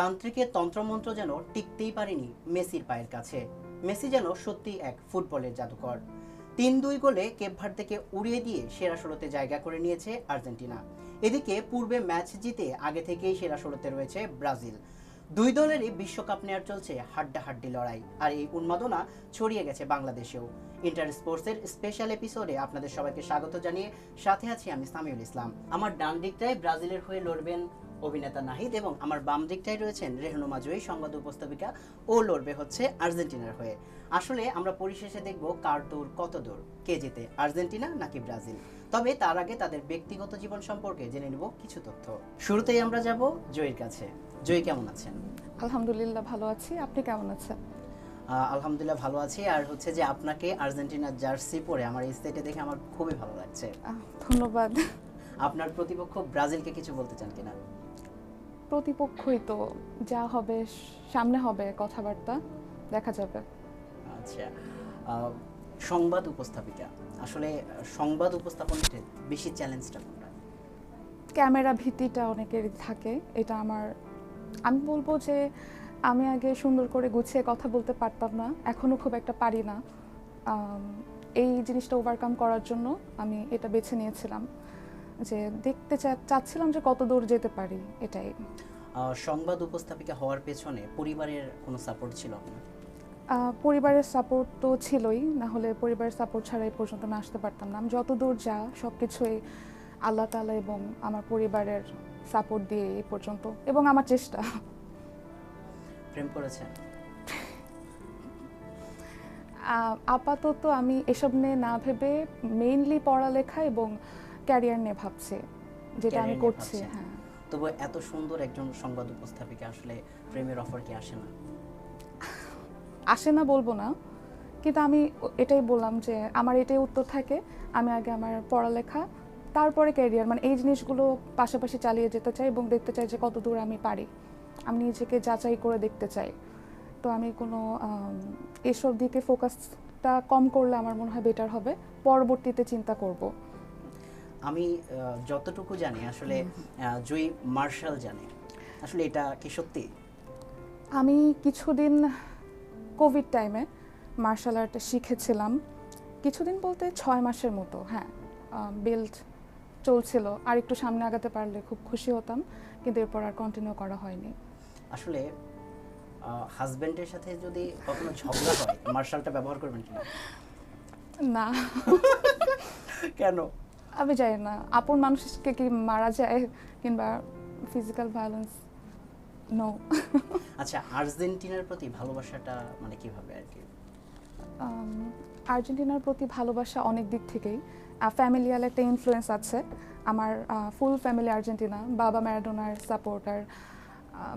তান্ত্রিকের তন্ত্রমন্ত্র যেন টিকতেই পারেনি মেসির পায়ের কাছে। মেসি যেন সত্যি এক ফুটবলের জাদুকর। ৩-২ গোলে কেপ ভার্দেকে উড়িয়ে দিয়ে সেরা ষোলোতে জায়গা করে নিয়েছে আর্জেন্টিনা। এদিকে পূর্বে ম্যাচ জিতে আগে থেকেই সেরা ষোলোতে রয়েছে ব্রাজিল। দুই দলেরই বিশ্বকাপ নেয়ার চলছে হাড্ডাহাড্ডি লড়াই, আর এই উন্মাদনা ছড়িয়ে গেছে বাংলাদেশেও। ইন্টার স্পোর্টসের স্পেশাল এপিসোডে আপনাদের সবাইকে স্বাগত জানিয়ে সাথে আছি আমি সামিউল ইসলাম। আমার ডান দিকটায় ব্রাজিলের হয়ে লড়বেন অভিনেতা নাহিদ এবং আমার বাম দিকটায় রয়েছেন রেহনুমা জয়ী, সংবাদ উপস্থাপিকা। ও লড়বে হচ্ছে আর্জেন্টিনার হয়ে। আসলে আমরা পরিশেষে দেখব কার দৌড় কত দূর, কে জিতে, আর্জেন্টিনা নাকি ব্রাজিল। তবে তার আগে তাদের ব্যক্তিগত জীবন সম্পর্কে জেনে নেব কিছু তথ্য। শুরুতেই আমরা যাব জয়ীর কাছে। জয়ী, কেমন আছেন? আলহামদুলিল্লাহ ভালো আছি, আপনি কেমন আছেন? আলহামদুলিল্লাহ ভালো আছি। আর হচ্ছে যে আপনাকে আর্জেন্টিনার জার্সি পরে আমার এই সেটে দেখে আমার খুবই ভালো লাগছে। ধন্যবাদ। আপনার প্রতিপক্ষ ব্রাজিলকে কিছু বলতে চান কিনা? প্রতিপক্ষই তো, যা হবে সামনে হবে, কথাবার্তা দেখা যাবে। আচ্ছা, সংবাদ উপস্থাপিকা, আসলে সংবাদ উপস্থাপনের বেশি চ্যালেঞ্জটা কোনটা? ক্যামেরা ভীতিটা অনেকেরই থাকে, এটা আমি বলবো যে আমি আগে সুন্দর করে গুছিয়ে কথা বলতে পারতাম না, এখনো খুব একটা পারি না। এই জিনিসটা ওভারকাম করার জন্য আমি এটা বেছে নিয়েছিলাম, যে দেখতে চাচ্ছিলাম যে কত দূর যেতে পারি, এটাই। সংবাদ উপস্থাপিকা হওয়ার পেছনে পরিবারের কোনো সাপোর্ট ছিল আপনার? পরিবারের সাপোর্ট তো ছিলই, না হলে পরিবারের সাপোর্ট ছাড়া এই পর্যন্ত আমি আসতে পারতাম না। আমি যত দূর যা সব কিছুই আল্লাহ তাআলা এবং আমার পরিবারের সাপোর্ট দিয়ে এই পর্যন্ত, এবং আমার চেষ্টা। প্রেম করেছেন? আপাতত আমি এসব নিয়ে না ভেবে মেইনলি পড়ালেখা এবং ক্যারিয়ার নিয়ে ভাবছি, যেটা আমি করছি। হ্যাঁ, তবু এত সুন্দর একজন সংবাদ উপস্থাপিকা, আসলে প্রেমের অফার কি আসে না? আসে না বলবো না, কিন্তু আমি এটাই বললাম যে আমার এটাই উত্তর থাকে, আমি আগে আমার পড়ালেখা, তারপরে ক্যারিয়ার, মানে এই জিনিসগুলো পাশাপাশি চালিয়ে যেতে চাই এবং দেখতে চাই যে কত দূর আমি পারি। আমি নিজেকে যাচাই করে দেখতে চাই। তো আমি কোনো এসব দিকে ফোকাসটা কম করলে আমার মনে হয় বেটার হবে, পরবর্তীতে চিন্তা করব। আমি যতটুকু জানি আসলে জয়ী মার্শাল জানে, আসলে এটা কি সত্যি? আমি কিছুদিন কোভিড টাইমে মার্শাল আর্ট শিখেছিলাম, কিছুদিন বলতে 6 মাসের মতো। হ্যাঁ, বেল্ট চলছিল, আর একটু সামনে আগাতে পারলে খুব খুশি হতাম, কিন্তু এরপর আর কন্টিনিউ করা হয়নি। আসলে হাজবেন্ডের সাথে যদি কখনো ঝগড়া হয় মার্শালটা ব্যবহার করবেন কিনা? না। কেন? আমি জানি না আপন মানুষকে কি মারা যায়, কিংবা ফিজিক্যাল ভায়োলেন্স, নো। আচ্ছা, আর্জেন্টিনার প্রতি ভালোবাসাটা মানে কিভাবে আর কি? আর্জেন্টিনার প্রতি ভালোবাসা অনেক দিক থেকেই। ফ্যামিলিয়াল একটা ইনফ্লুয়েন্স আছে। আমার ফুল ফ্যামিলি আর্জেন্টিনা, বাবা ম্যারাডোনার সাপোর্টার।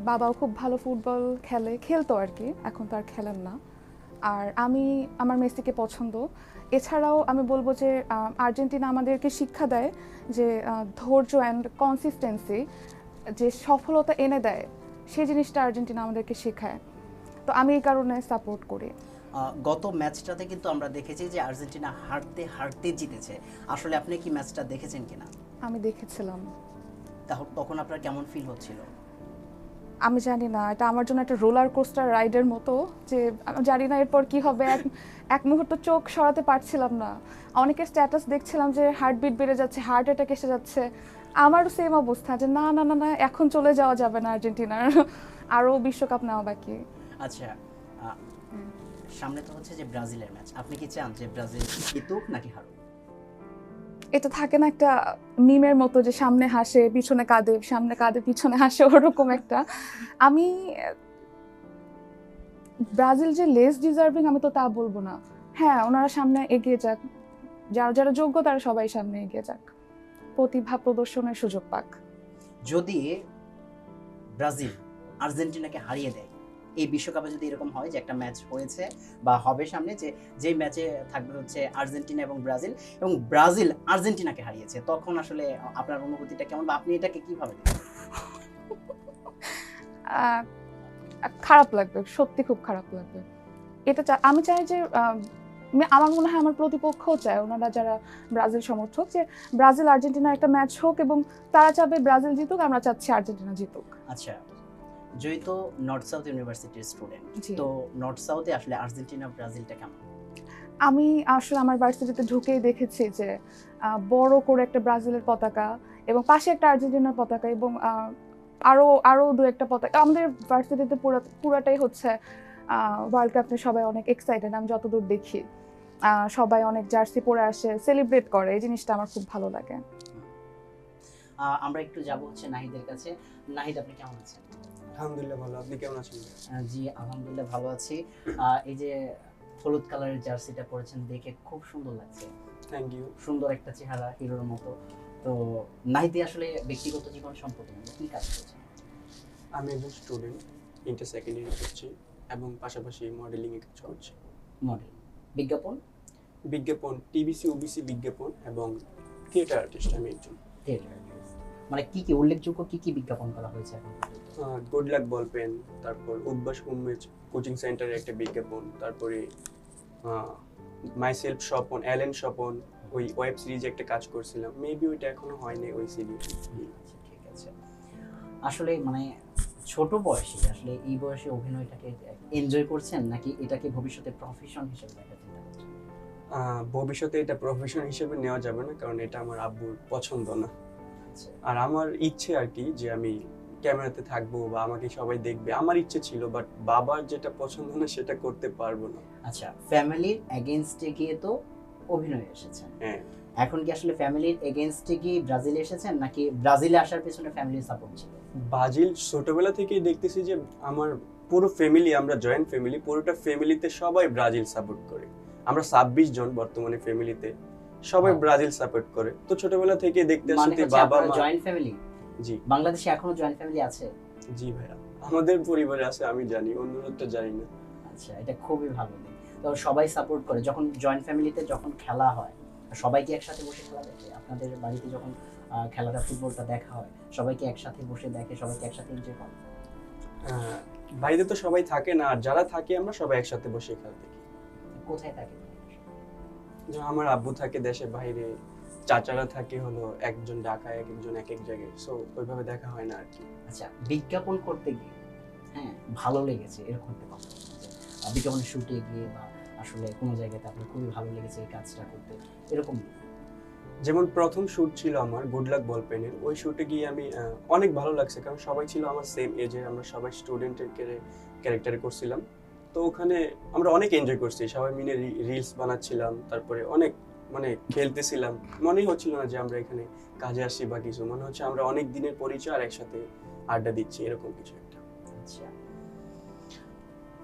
বাবাও খুব ভালো ফুটবল খেলতো আর কি, এখন তো আর খেলেন না। আর আমার মেসিকে পছন্দ। এছাড়াও আমি বলবো যে আর্জেন্টিনা আমাদেরকে শিক্ষা দেয় যে ধৈর্য অ্যান্ড কনসিস্টেন্সি যে সফলতা এনে দেয়, সেই জিনিসটা আর্জেন্টিনা আমাদেরকে শেখায়। তো আমি এই কারণে সাপোর্ট করি। গত ম্যাচটাতে কিন্তু আমরা দেখেছি যে আর্জেন্টিনা হারতে হারতে জিতেছে। আসলে আপনি কি ম্যাচটা দেখেছেন কিনা? আমি দেখেছিলাম। তখন আপনার কেমন ফিল হচ্ছিল? আমি জানি না, এটা আমার জন্য একটা রোলার কোস্টার রাইডের মতো, যে আমি জানি না এরপর কি হবে। এক মুহূর্ত চোখ সরাতে পারছিলাম না। অনেকের স্ট্যাটাস দেখছিলাম যে হার্টবিট বেড়ে যাচ্ছে, হার্ট অ্যাটাক এসে যাচ্ছে। আমারও সেম অবস্থা, যে না না না না, এখন চলে যাওয়া যাবে না, আর্জেন্টিনার আরও বিশ্বকাপ নেওয়া বাকি। আচ্ছা, সামনে তো হচ্ছে যে ব্রাজিলের ম্যাচ, আপনি কি চান যে ব্রাজিল জিতুক নাকি হারুক? এটা থাকে না একটা মিমের মতো, যে সামনে হাসে পিছনে কাঁদে, সামনে কাঁদে পিছনে হাসে, ওরকম একটা। আমি ব্রাজিল যে লেস ডিজার্ভিং আমি তো তা বলবো না। হ্যাঁ, ওনারা সামনে এগিয়ে যাক, যারা যারা যোগ্য তারা সবাই সামনে এগিয়ে যাক, প্রতিভা প্রদর্শনের সুযোগ পাক। যদি ব্রাজিল আর্জেন্টিনাকে হারিয়ে দেয় এই বিশ্বকাপে, যদি এরকম হয় যে একটা ম্যাচ হয়েছে বা হবে সামনে, যে ম্যাচে থাকবে হচ্ছে আর্জেন্টিনা এবং ব্রাজিল আর্জেন্টিনাকে হারিয়েছে, তখন আসলে আপনার অনুভূতিটা কেমন, বা আপনি এটাকে কিভাবে দেখেন? খারাপ লাগবে, সত্যি খুব খারাপ লাগবে। আমি চাই যে আমার মনে হয় আমার প্রতিপক্ষও চায়, ওনারা যারা ব্রাজিল সমর্থক, যে ব্রাজিল আর্জেন্টিনার একটা ম্যাচ হোক এবং তারা চাবে ব্রাজিল জিতুক, আমরা চাচ্ছি আর্জেন্টিনা জিতুক। আচ্ছা, যেই তো নর্থ সাউথ ইউনিভার্সিটির স্টুডেন্ট, জি। তো নর্থ সাউথে আসলে আর্জেন্টিনা ব্রাজিলটা কেমন? আমি আসলে আমার ভার্সিটিতে ঢুকেই দেখেছি যে বড় করে একটা ব্রাজিলের পতাকা এবং পাশে একটা আর্জেন্টিনার পতাকা এবং আরো আরো দু একটা পতাকা। আমাদের ভার্সিটিতে পুরাটাই হচ্ছে ওয়ার্ল্ড কাপ নিয়ে সবাই অনেক এক্সাইটেড, আমি যতদূর দেখি। সবাই অনেক জার্সি পরে আসে, সেলিব্রেট করে, এই জিনিসটা আমার খুব ভালো লাগে। আমরা একটু যাব হচ্ছে নাহিদের কাছে। নাহিদ, আপনি কেমন আছেন? আলহামদুলিল্লাহ ভালো। আপনি কেমন আছেন? জি, আলহামদুলিল্লাহ ভালো আছি। এই যে হলুদ কালারের জার্সিটা পরেছেন, দেখে খুব সুন্দর লাগছে। Thank you. সুন্দর একটা চেহারা, হিরোর মতো। তো নাহিদ আসলে ব্যক্তিগত জীবন সম্পর্কে কি কাজ করছেন? আমি একজন স্টুডেন্ট, ইন্টার সেকেন্ড ইয়ার করছি এবং পাশাপাশি মডেলিং এ কাজ করছি। মডেল, বিজ্ঞাপন, বিজ্ঞাপন, টিবিসি ওবিসি বিজ্ঞাপন এবং থিয়েটার আর্টিস্ট আমি একজন। থিয়েটার। মানে কি উল্লেখযোগ্য কি বিজ্ঞাপন করা হয়েছে এখন? গুড লাক বল পেন, তারপর উদ্ভাস উমেজ কোচিং সেন্টারের একটা বিজ্ঞাপন, তারপরে myself Swapan, Allen Swapan, ওই ওয়েব সিরিজে একটা কাজ করছিলাম। মেবি ওইটা এখনো হয়নি ওই সিরিজ। আচ্ছা, ঠিক আছে। আসলে মানে ছোট বয়সে আসলে এই বয়সে অভিনয়টাকে এনজয় করছেন নাকি এটাকে ভবিষ্যতে প্রফেশন হিসেবে দেখা চিন্তা করছেন? ভবিষ্যতে এটা প্রফেশন হিসেবে নেওয়া যাবে না, কারণ এটা আমার আব্বুর পছন্দ না। আচ্ছা, আর আমার ইচ্ছে আর কি যে আমি ক্যামেরাতে থাকবো বা আমাকে সবাই দেখবে, আমার ইচ্ছে ছিল, বাট বাবার যেটা পছন্দ না সেটা করতে পারবো না। আচ্ছা, ফ্যামিলির এগেইনস্টে গিয়ে তো অভিনয়ে এসেছেন। হ্যাঁ, এখন কি আসলে ফ্যামিলির এগেইনস্টে গিয়ে ব্রাজিলে এসেছেন নাকি ব্রাজিলে আসার পেছনে ফ্যামিলির সাপোর্ট ছিল? ব্রাজিল ছোটবেলা থেকেই দেখতেছি যে আমার পুরো ফ্যামিলি, আমরা জয়েন্ট ফ্যামিলি, পুরোটা ফ্যামিলিতে সবাই ব্রাজিল সাপোর্ট করে। আমরা 26 জন বর্তমানে ফ্যামিলিতে, সবাই Wow. ব্রাজিল সাপোর্ট করে। তো ছোটবেলা থেকে দেখতে মানে আসছি হচ্ছে বাবা আপনারা মা। Joint family? জি বাংলাদেশে এখনো জয়েন্ট ফ্যামিলি আছে? জি ভাইয়া, আমাদের পরিবারে আছে, আমি জানি, অন্যটা জানি না। আচ্ছা, এটা খুবই ভালো দিক। তো সবাই সাপোর্ট করে যখন জয়েন্ট ফ্যামিলিতে যখন খেলা হয়, সবাই কি একসাথে বসে খেলা দেখে? আপনাদের বাড়িতে যখন খেলাটা ফুটবলটা দেখা হয়, সবাই কি একসাথে বসে দেখে, সবাইকে একসাথে এনজয় করে? বাইরে তো সবাই থাকে না, আর যারা থাকে আমরা সবাই একসাথে বসে খেলা দেখি। কোথায় থাকে? যেমন আমার আব্বু থাকে দেশের বাইরে, চাচারা থাকে হলো একজন ঢাকায়, এক একজন এক এক জায়গায়, সো ওইভাবে দেখা হয় না আর কি। আচ্ছা, বিজ্ঞাপন করতে গিয়ে হ্যাঁ ভালো লেগেছে এরকম একটা কথা বলুন যে, বিজ্ঞাপনের শুটে গিয়ে বা আসলে কোনো জায়গাতে আপনার খুবই ভালো লেগেছে এই কাজটা করতে, এরকম? যেমন প্রথম শুট ছিল আমার গুড লাক বল পেনের, ওই শুটে গিয়ে আমি অনেক ভালো লাগছে, কারণ সবাই ছিল আমার সেম এজের, আমরা সবাই স্টুডেন্টের ক্যারেক্টারে করছিলাম। তো ওখানে আমরা অনেক এনজয় করছি, সবাই মিলে রিলস বানাচ্ছিলাম, তারপরে অনেক মানে খেলতেছিলাম। মনেই হচ্ছিল না যে আমরা এখানে কাজে আসছি বা কিছু, মনে হচ্ছে আমরা অনেক দিনের পরিচয় আর একসাথে আড্ডা দিচ্ছি, এরকম কিছু একটা। আচ্ছা,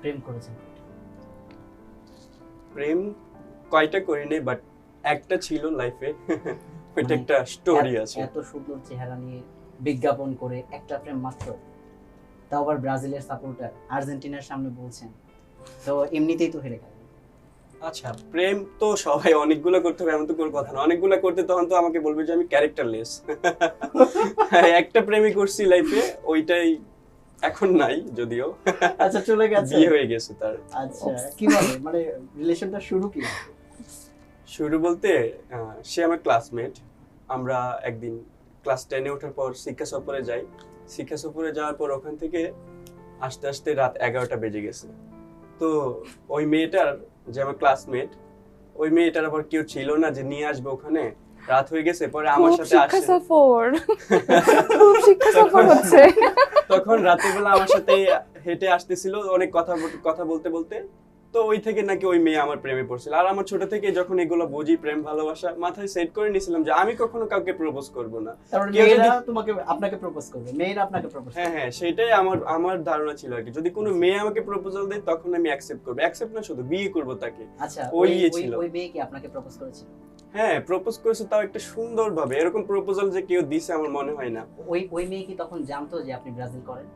প্রেম করেছেন কয়টা? প্রেম কয়টা করিনি, বাট একটা ছিল লাইফে। ওইটা মানে একটা স্টোরি আছে। এত সুন্দর চেহারা নিয়ে বিজ্ঞাপন করে একটা প্রেম মাত্র, তাও আবার ব্রাজিলের সাপোর্টার, আর্জেন্টিনার সামনে বলছেন, তো এমনিতেই তো হেরে গেলেন। আচ্ছা, প্রেম তো সবাই অনেকগুলো করতে হবে এমন তো কোনো কথা না, অনেকগুলো করতে তখন তো আমাকে বলবে যে আমি ক্যারেক্টারলেস। একটা প্রেমই করছি লাইফে, ওইটাই এখন নাই যদিও। আচ্ছা, চলে গেছে, বিয়ে হয়ে গেছে তার। আচ্ছা, কিভাবে মানে রিলেশনটা শুরু কি? শুরু বলতে সে আমার ক্লাসমেট। আমরা একদিন ক্লাস 10-এ ওঠার পর শিক্ষা সফরে যাই। শিক্ষা সফরে যাওয়ার পর ওখান থেকে আস্তে আস্তে রাত 11টা বেজে গেছে। তো ওই মেয়েটার, যে আমার ক্লাসমেট, ওই মেয়েটার আবার কেউ ছিল না যে নিয়ে আসবে ওখানে, রাত হয়ে গেছে, পরে আমার খুব সাথে শিক্ষা আসে। সফর, খুব শিক্ষা সফর হচ্ছে। তখন রাতের বেলা আমার সাথে হেঁটে আসতেছিল, অনেক কথা বলতে বলতে, তো ওই থেকে নাকি ওই মেয়ে আমার প্রেমে পড়ছিল। আর আমার ছোট থেকে যখন এগুলো বুঝি, প্রেম ভালোবাসা, মাথায় সেট করে নিয়েছিলাম যে আমি কখনো কাউকে প্রপোজ করব না। তারপর কেউ যদি- মেয়েরা আপনাকে প্রপোজ করবে, মেয়েরা আপনাকে প্রপোজ হ্যাঁ করবে? হ্যাঁ, সেটাই আমার ধারণা ছিল আর কি। যদি কোনো মেয়ে আমাকে প্রপোজাল দেয় তখন আমি অ্যাকসেপ্ট করব, অ্যাকসেপ্ট না শুধু বিয়ে করব তাকে। আচ্ছা, ওই ওই ইয়ে ছিল। ওই মেয়ে কি আপনাকে প্রপোজ করেছিল? হ্যাঁ, প্রপোজ করেছে, তাও একটা সুন্দর ভাবে। এরকম প্রপোজাল যে কেউ দিছে আমার মনে হয় না। ওই মেয়ে কি তখন জানতো যে আপনি ব্রাজিল করেন?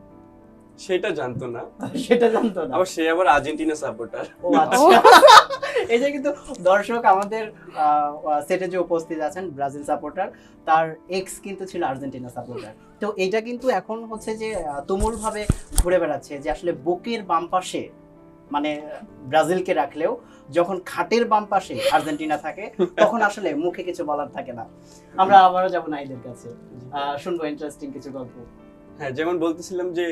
সেটা জানতো না, সেটা জানতো না। আবার সে আবার আর্জেন্টিনা সাপোর্টার। ও আচ্ছা, এই যে কিন্তু দর্শক আমাদের সেটে যে উপস্থিত আছেন ব্রাজিল সাপোর্টার, তার এক্স কিন্তু ছিল আর্জেন্টিনা সাপোর্টার। তো এইটা কিন্তু এখন হচ্ছে যে তুমুল ভাবে ঘুরে বেড়াচ্ছে যে আসলে বুকের বাম পাশে মানে ব্রাজিলকে রাখলেও যখন খাটের বাম পাশে আর্জেন্টিনা থাকে তখন আসলে মুখে কিছু বলার থাকে না। আমরা আবারও যাবো নাইদের কাছে, শুনবো ইন্টারেস্টিং কিছু গল্প। হ্যাঁ, যেমন বলতেছিলাম যে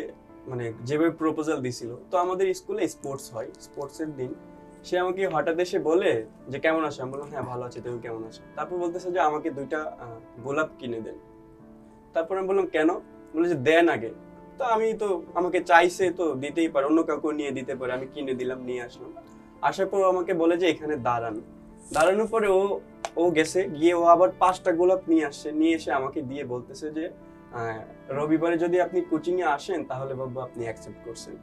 মানে যেভাবে প্রপোজাল দিছিল, তো আমাদের স্কুলে স্পোর্টস হয়, স্পোর্টসের দিন সে আমাকে হঠাৎ এসে বলে যে কেমন আছো, আমি বললাম হ্যাঁ ভালো আছি, তুমি কেমন আছো? তারপর বলতেছে যে আমাকে 2টা গোলাপ কিনে দেন। তারপর আমি বললাম কেন? বলে যে দেন আগে। তো আমি তো, আমাকে চাইছে তো দিতেই পারে, অন্য কাউকে নিয়ে দিতে পারে, আমি কিনে দিলাম, নিয়ে আসলাম। আসার পর আমাকে বলে যে এখানে দাঁড়ান। দাঁড়ানোর পরে ও ও গেছে, গিয়ে ও আবার 5টা গোলাপ নিয়ে আসছে, নিয়ে এসে আমাকে দিয়ে বলতেছে যে রবিবারে যদি আপনি কোচিং এ আসেন তাহলে বাবু আপনি অ্যাকসেপ্ট করছেন।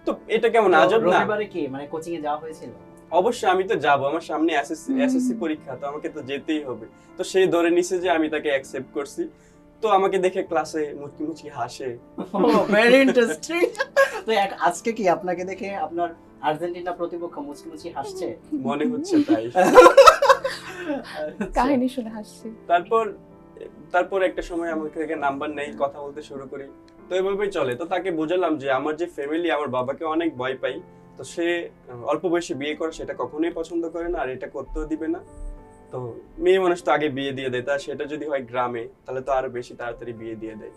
তো এটা কেমন তো আজব না? রবিবারে কি মানে কোচিং এ যাওয়া হয়েছিল? অবশ্যই আমি তো যাব, আমার সামনে এসএসসি পরীক্ষা, তো আমাকে তো যেতেই হবে। তো সে ধরে নিছে যে আমি তাকে অ্যাকসেপ্ট করছি। তো আমাকে দেখে ক্লাসে মুচকি মুচকি হাসে। Very interesting. তো আজকে কি আপনাকে দেখে আপনার আর্জেন্টিনা প্রতিপক্ষ মুচকি মুচকি হাসছে? মনে হচ্ছে তাই। কাহিনী শুনে হাসছি। তারপর একটা সময় আমার থেকে নাম্বার নেই, কথা বলতে শুরু করি। তো এভাবেই চলে। তো তাকে বোঝালাম যে আমার যে ফ্যামিলি, আমার বাবাকে অনেক ভয় পাই, তো সে অল্প বয়সে বিয়ে করে সেটা কখনোই পছন্দ করে না, আর এটা করতেও দিবে না। তো মেয়ে মানুষ তো আগে বিয়ে দিয়ে দেয়, তা সেটা যদি হয় গ্রামে তাহলে তো আরো বেশি তাড়াতাড়ি বিয়ে দিয়ে দেয়।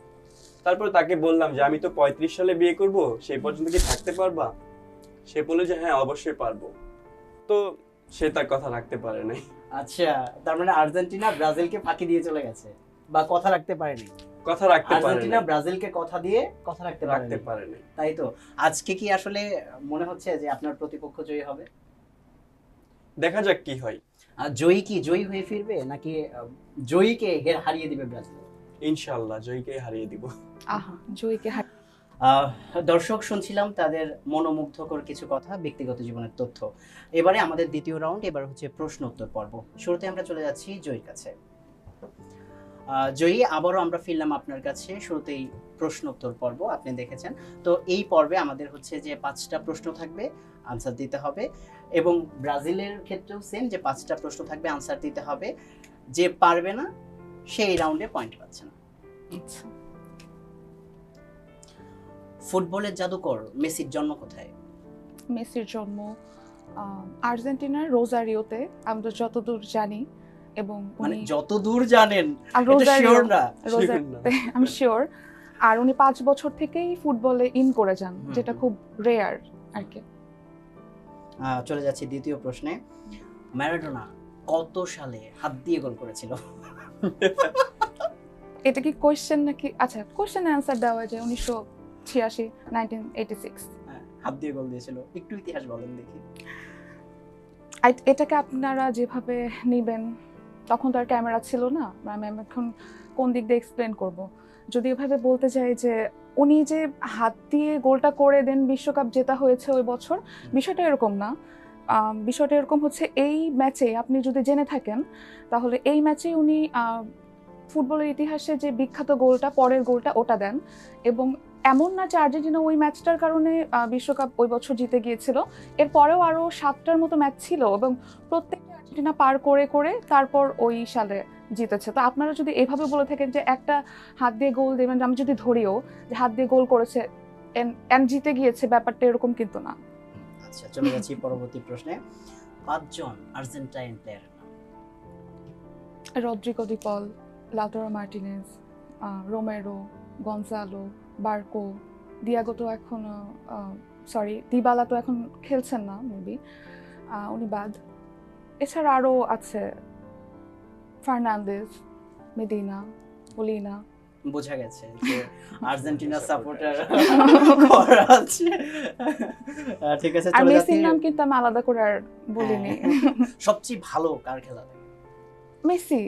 তারপর তাকে বললাম যে আমি তো 35 সালে বিয়ে করব, সেই পর্যন্ত কি থাকতে পারবা? সে বলে যে হ্যাঁ অবশ্যই পারবো। তো সে তার কথা রাখতে পারে নাই। আচ্ছা, তার মানে আর্জেন্টিনা ব্রাজিলকে ফাঁকি দিয়ে চলে গেছে, বা কথা রাখতে পারেনি। কথা রাখতে পারে আর্জেন্টিনা নাই। ব্রাজিলকে কথা দিয়ে কথা রাখতে রাখতে পারেনি, পারে নাই। তাই তো? আজকে কি আসলে মনে হচ্ছে যে আপনার প্রতিপক্ষ জয়ী হবে? দেখা যাক কি হয়। আর জয়ী কি জয়ী হয়ে ফিরবে, নাকি জয়ীকে হারিয়ে দিবে ব্রাজিল? ইনশাআল্লাহ জয়ীকে হারিয়ে দিব। আহা, জয়ীকে দর্শক শুনছিলাম তাদের মনোমুগ্ধকর কিছু কথা, ব্যক্তিগত জীবনের তথ্য। এবারে আমাদের দ্বিতীয় রাউন্ড, এবার হচ্ছে প্রশ্ন উত্তর পর্ব। শুরুতে আমরা চলে যাচ্ছি জয়ীর কাছে। জয়ী, আবারও আমরা ফিরলাম আপনার কাছে। শুরুতেই প্রশ্ন উত্তর পর্ব আপনি দেখেছেন। তো এই পর্বে আমাদের হচ্ছে যে 5টা প্রশ্ন থাকবে, আনসার দিতে হবে। এবং ব্রাজিলের ক্ষেত্রেও সেম, যে 5টা প্রশ্ন থাকবে, আনসার দিতে হবে। যে পারবে না সেই রাউন্ডে পয়েন্ট পাচ্ছে না। আচ্ছা। ফুটবলের জাদুকর মেসির জন্ম কোথায়? মেসির জন্ম আর্জেন্টিনার রোজারিওতে, আমরা যতদূর জানি। এবং মানে উনি যত দূর জানেন, আর এটা রোজারিও শিওর না? রোজারিওতে আমি শিওর। আর উনি 5 বছর থেকেই ফুটবলে ইন করে যান, যেটা খুব রেয়ার আর কি। চলে যাচ্ছি দ্বিতীয় প্রশ্নে। ম্যারাডোনা কত সালে হাত দিয়ে গোল করেছিল? এটা কি কোশ্চেন নাকি? আচ্ছা, কোশ্চেনে অ্যানসার দেওয়া যায়। 1986। হাত দিয়ে গোল দিয়েছিল, একটু ইতিহাস বলেন দেখি। এটাকে আপনারা যেভাবে নেবেন, তখন তো আর ক্যামেরা ছিল না, আমি এখন কোন দিক দিয়ে এক্সপ্লেন করব। যদি এভাবে বলতে চাই যে উনি যে হাত দিয়ে গোলটা করে দেন বিশ্বকাপ জেতা হয়েছে ওই বছর, বিষয়টা এরকম না। বিষয়টা এরকম হচ্ছে, এই ম্যাচে আপনি যদি জেনে থাকেন তাহলে এই ম্যাচে উনি ফুটবলের ইতিহাসে যে বিখ্যাত গোলটা, পরের গোলটা, ওটা দেন। এবং এমন না যে আর্জেন্টিনা ওই ম্যাচটার কারণে বিশ্বকাপ ওই বছর জিতে গিয়েছিল, এরপরেও আরও 7টার মতো ম্যাচ ছিল এবং প্রত্যেকটা আর্জেন্টিনা পার করে করে তারপর ওই সালে জিতেছে। তো আপনারা যদি এভাবে বলে থাকেন যে একটা হাত দিয়ে গোল দেবেন, আমি যদি ধরিও যে হাত দিয়ে গোল করেছে এন্ড জিতে গিয়েছে, ব্যাপারটা এরকম কিন্তু না। আচ্ছা, চলে যাচ্ছি পরবর্তী প্রশ্নে। 5 জন আর্জেন্টাইন প্লেয়ারের নাম। Rodrigo de Paul, Lautaro Martinez, Romero, Gonzalo, Barco, Diego তো এখন দিবালা তো এখন খেলছেন না মেবি, উনি বাদ। এছাড়া আরও আছে ফার্নান্দেজ, মেদিনা, ওলিনা। বোঝা গেছে যে আর্জেন্টিনা সাপোর্টার করা আছে। ঠিক আছে, আর চলে যাচ্ছি। মেসির নাম কিন্তু আমি আলাদা করে আর বলিনি। সবচেয়ে ভালো কার খেলা লাগে? মেসি।